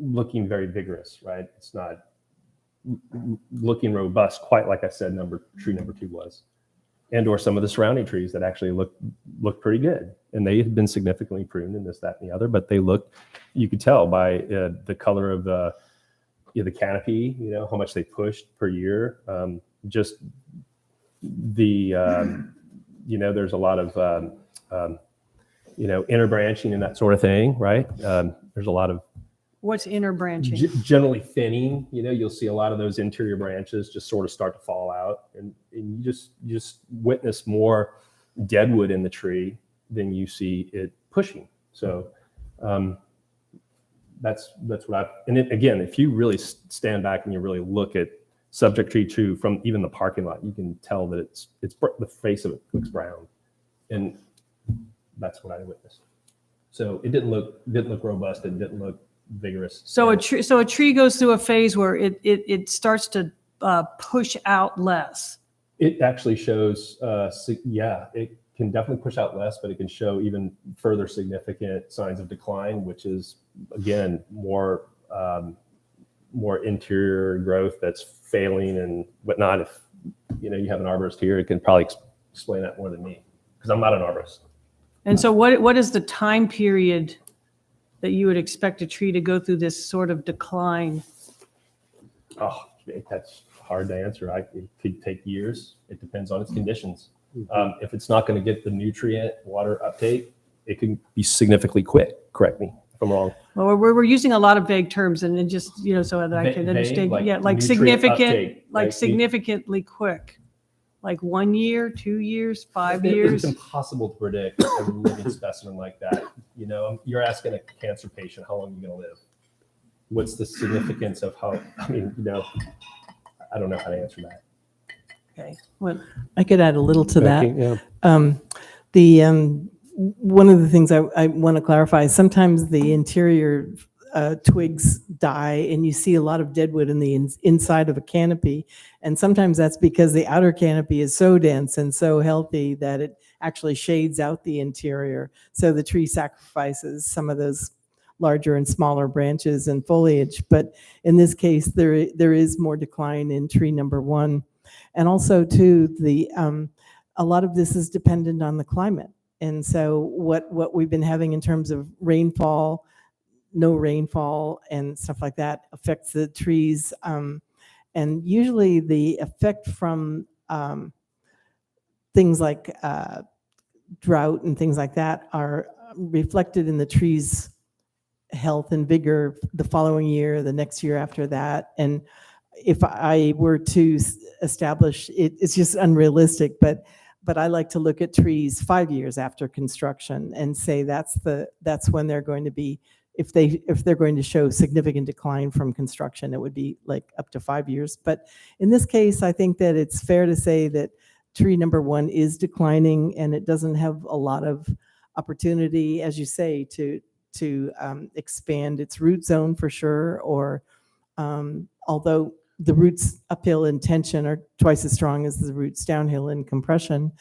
looking very vigorous, right? It's not looking robust, quite like I said, tree number 2 was, and or some of the surrounding trees that actually look pretty good, and they had been significantly pruned and this, that, and the other, but they look, you could tell by the color of the canopy, how much they pushed per year. Just the there's a lot of inner branching and that sort of thing, right? There's a lot of What's inner branching? generally thinning. You'll see a lot of those interior branches just sort of start to fall out, and you just witness more deadwood in the tree than you see it pushing. So that's what I've, and again, if you really stand back and you really look at subject tree 2 from even the parking lot, you can tell that it's the face of it looks brown, and that's what I witnessed. So it didn't look robust. It didn't look vigorous. So a tree goes through a phase where it starts to push out less. It actually shows, it can definitely push out less, but it can show even further significant signs of decline, which is, again, more interior growth that's failing and whatnot. If you have an arborist here, it can probably explain that more than me, because I'm not an arborist. And so what is the time period that you would expect a tree to go through this sort of decline? Oh, that's hard to answer. It could take years. It depends on its conditions. If it's not going to get the nutrient water uptake, it can be significantly quick. Correct me if I'm wrong. Well, we're using a lot of vague terms, and then just so that I can understand. like Yeah, like nutrient significant, uptake, like significantly quick, like 1 year, 2 years, 5 years. It's impossible to predict a living specimen like that. You're asking a cancer patient how long you're going to live. What's the significance of how? I don't know how to answer that. Okay. Well, I could add a little to Becky, that. yeah. One of the things I want to clarify is sometimes the interior twigs die and you see a lot of deadwood in the inside of a canopy. And sometimes that's because the outer canopy is so dense and so healthy that it actually shades out the interior. So the tree sacrifices some of those larger and smaller branches and foliage. But in this case, there is more decline in tree number 1. And also too, a lot of this is dependent on the climate. And so what we've been having in terms of rainfall, no rainfall and stuff like that affects the trees. And usually the effect from things like drought and things like that are reflected in the trees' health and vigor the following year, the next year after that. And if I were to establish it's just unrealistic, but I like to look at trees 5 years after construction and say that's when they're going to be, if they're going to show significant decline from construction, it would be like up to 5 years. But in this case, I think that it's fair to say that tree number 1 is declining, and it doesn't have a lot of opportunity, as you say, to expand its root zone for sure, or although the roots uphill in tension are twice as strong as the roots downhill in compression.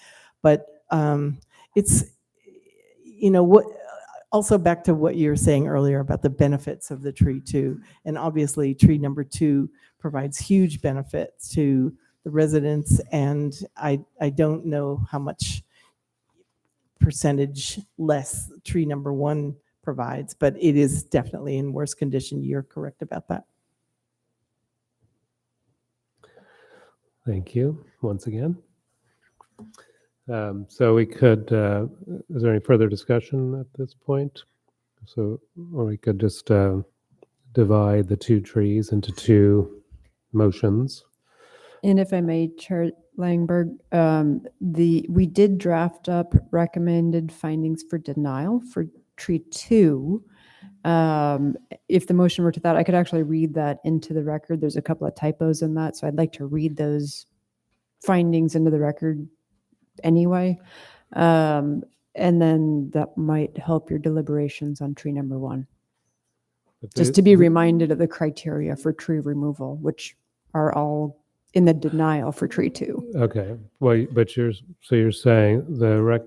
But it's, what, also back to what you were saying earlier about the benefits of the tree too. And obviously tree number 2 provides huge benefits to the residents. And I don't know how much percentage less tree number 1 provides, but it is definitely in worse condition. You're correct about that. Thank you once again. So we could, is there any further discussion at this point? So, or we could just divide the two trees into two motions. And if I may, Chair Langberg, we did draft up recommended findings for denial for tree 2. If the motion were to that, I could actually read that into the record. There's a couple of typos in that, so I'd like to read those findings into the record anyway. And then that might help your deliberations on tree number 1. But Just to be reminded of the criteria for tree removal, which are all in the denial for tree 2. Okay, well, but you're saying the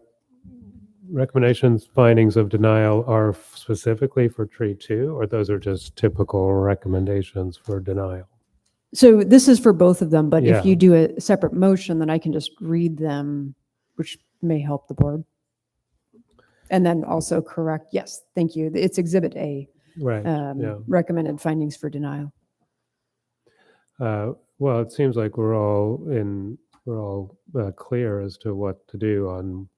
recommendations, findings of denial are specifically for tree 2, or those are just typical recommendations for denial? So this is for both of them, but Yeah. if you do a separate motion, then I can just read them, which may help the board. And then also correct, yes, thank you. It's Exhibit A, Right, yeah. recommended findings for denial. Well, it seems like we're all clear as to what to do on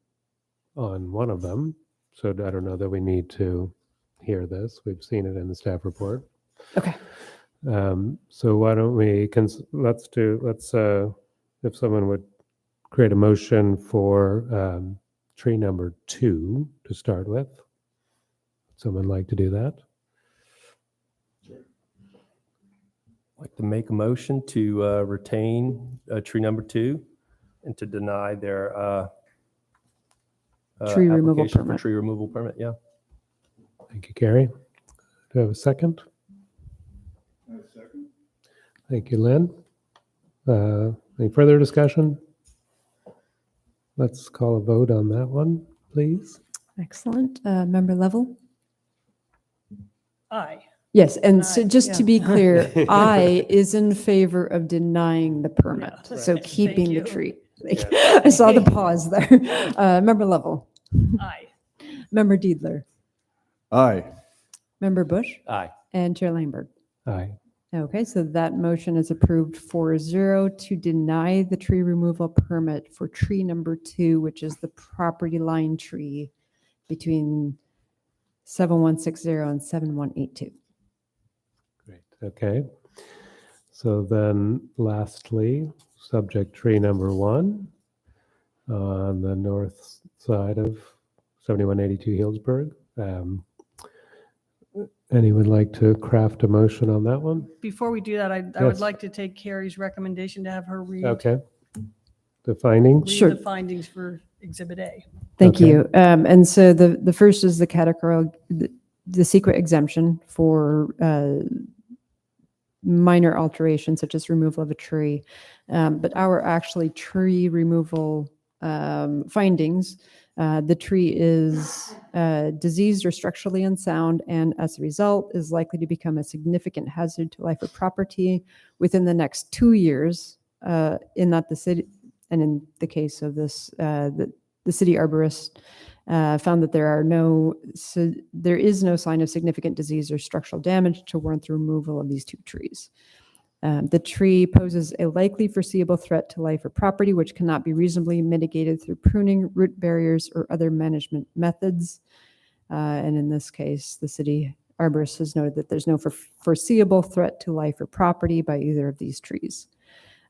one of them. So I don't know that we need to hear this. We've seen it in the staff report. Okay. So why don't we, let's if someone would create a motion for tree number 2 to start with. Someone like to do that? Like to make a motion to retain tree number 2 and to deny their Tree removal application for permit. tree removal permit. Yeah. Thank you, Carrie. Do I have a second? Thank you, Lynn. Any further discussion? Let's call a vote on that one, please. Excellent. Member Level? Aye. Yes, and so Aye, just to yeah. be clear, I is in favor of denying the permit, Yeah, so right. keeping the Thank you. tree. I saw the pause there. Member Level? Aye. Member Diedler? Aye. Member Bush? Aye. And Chair Langberg? Aye. Okay, so that motion is approved 4-0 to deny the tree removal permit for tree number 2, which is the property line tree between 7160 and 7182. Great. Okay. So then lastly, subject tree number 1 on the north side of 7182 Healdsburg. Anyone like to craft a motion on that one? Before we do that, I would Yes. like to take Carrie's recommendation to have her read Okay. The findings? Sure. the findings for Exhibit A. Thank Okay. you. And so the first is the categorical, the secret exemption for minor alterations such as removal of a tree. But our actually tree removal findings, the tree is diseased or structurally unsound, and as a result is likely to become a significant hazard to life or property within the next 2 years, in that the city, and in the case of this, the city arborist found that there is no sign of significant disease or structural damage to warrant the removal of these 2 trees. The tree poses a likely foreseeable threat to life or property, which cannot be reasonably mitigated through pruning, root barriers, or other management methods. And in this case, the city arborist has noted that there's no foreseeable threat to life or property by either of these trees.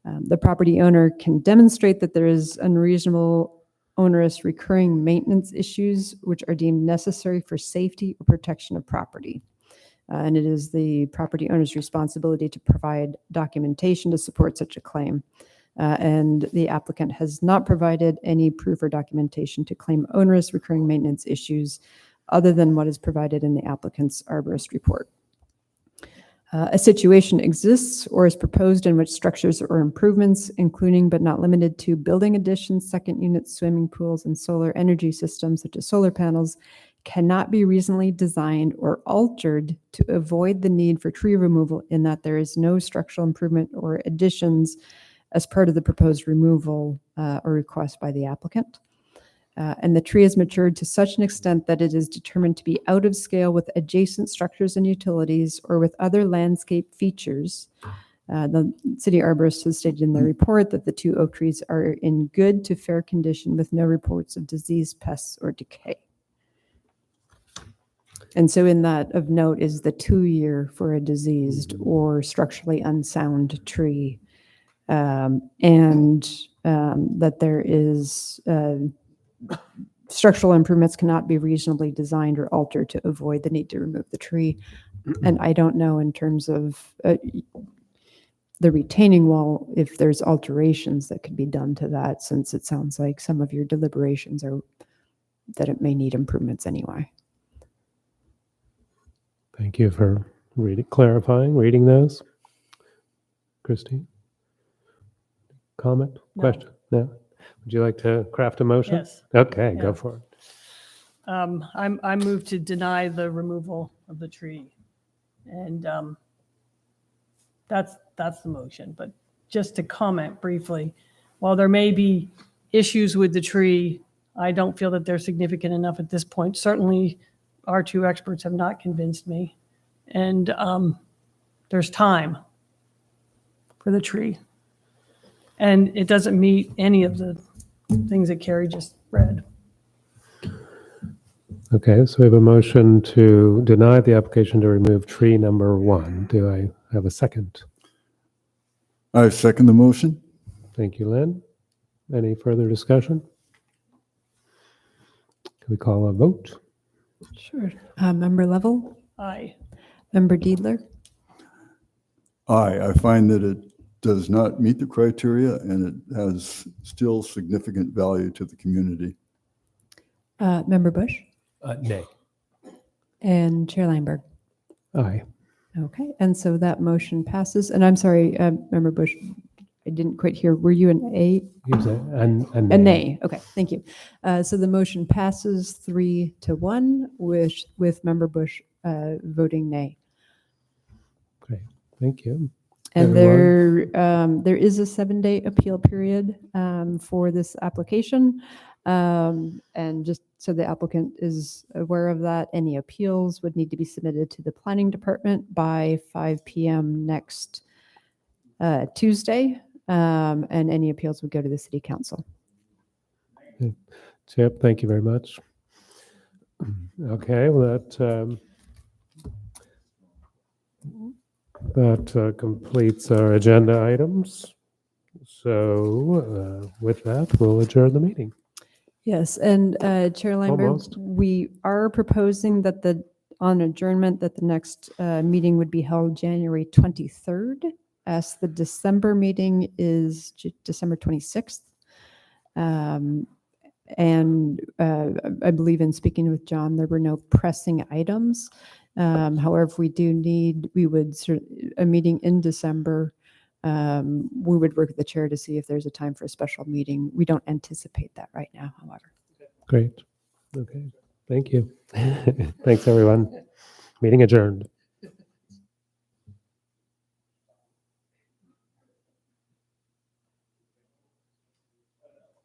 The property owner can demonstrate that there is unreasonable, onerous, recurring maintenance issues which are deemed necessary for safety or protection of property. And it is the property owner's responsibility to provide documentation to support such a claim. And the applicant has not provided any proof or documentation to claim onerous recurring maintenance issues other than what is provided in the applicant's arborist report. A situation exists or is proposed in which structures or improvements, including but not limited to building additions, second units, swimming pools, and solar energy systems such as solar panels, cannot be reasonably designed or altered to avoid the need for tree removal, in that there is no structural improvement or additions as part of the proposed removal or request by the applicant. And the tree has matured to such an extent that it is determined to be out of scale with adjacent structures and utilities or with other landscape features The city arborist has stated in their report that the 2 oak trees are in good to fair condition with no reports of disease, pests, or decay. And so in that of note is the 2-year for a diseased or structurally unsound tree. And that there is structural improvements cannot be reasonably designed or altered to avoid the need to remove the tree. And I don't know in terms of the retaining wall, if there's alterations that could be done to that, since it sounds like some of your deliberations are that it may need improvements anyway. Thank you for reading those. Christine? Comment? No. Question? No? Would you like to craft a motion? Yes. Okay, Yeah. go for it. I move to deny the removal of the tree. And that's the motion. But just to comment briefly, while there may be issues with the tree, I don't feel that they're significant enough at this point. Certainly, our 2 experts have not convinced me. And there's time for the tree. And it doesn't meet any of the things that Carrie just read. Okay, so we have a motion to deny the application to remove tree number 1. Do I have a second? I second the motion. Thank you, Lynn. Any further discussion? Can we call a vote? Sure. Member Level, Aye. Member Diedler, I find that it does not meet the criteria and it has still significant value to the community. Member Bush, Nay. and Chair Lineberg. Aye. Okay, and so that motion passes. And I'm sorry, Member Bush, I didn't quite hear. Were you an A? Use a A nay. Okay, thank you. So the motion passes 3-1 with Member Bush voting nay. Great, thank you. And Everyone? there is a 7-day appeal period for this application. And just so the applicant is aware of that, any appeals would need to be submitted to the planning department by 5 p.m. next Tuesday. And any appeals would go to the city council. Chip, thank you very much. Okay, well, that completes our agenda items. So with that, we'll adjourn the meeting. Yes, and Chair Lineberg, Almost. we are proposing that on adjournment, that the next meeting would be held January 23rd, as the December meeting is December 26th. And I believe in speaking with John, there were no pressing items. However, we would a meeting in December. We would work with the chair to see if there's a time for a special meeting. We don't anticipate that right now, however. Great. Okay, thank you. Thanks, everyone. Meeting adjourned.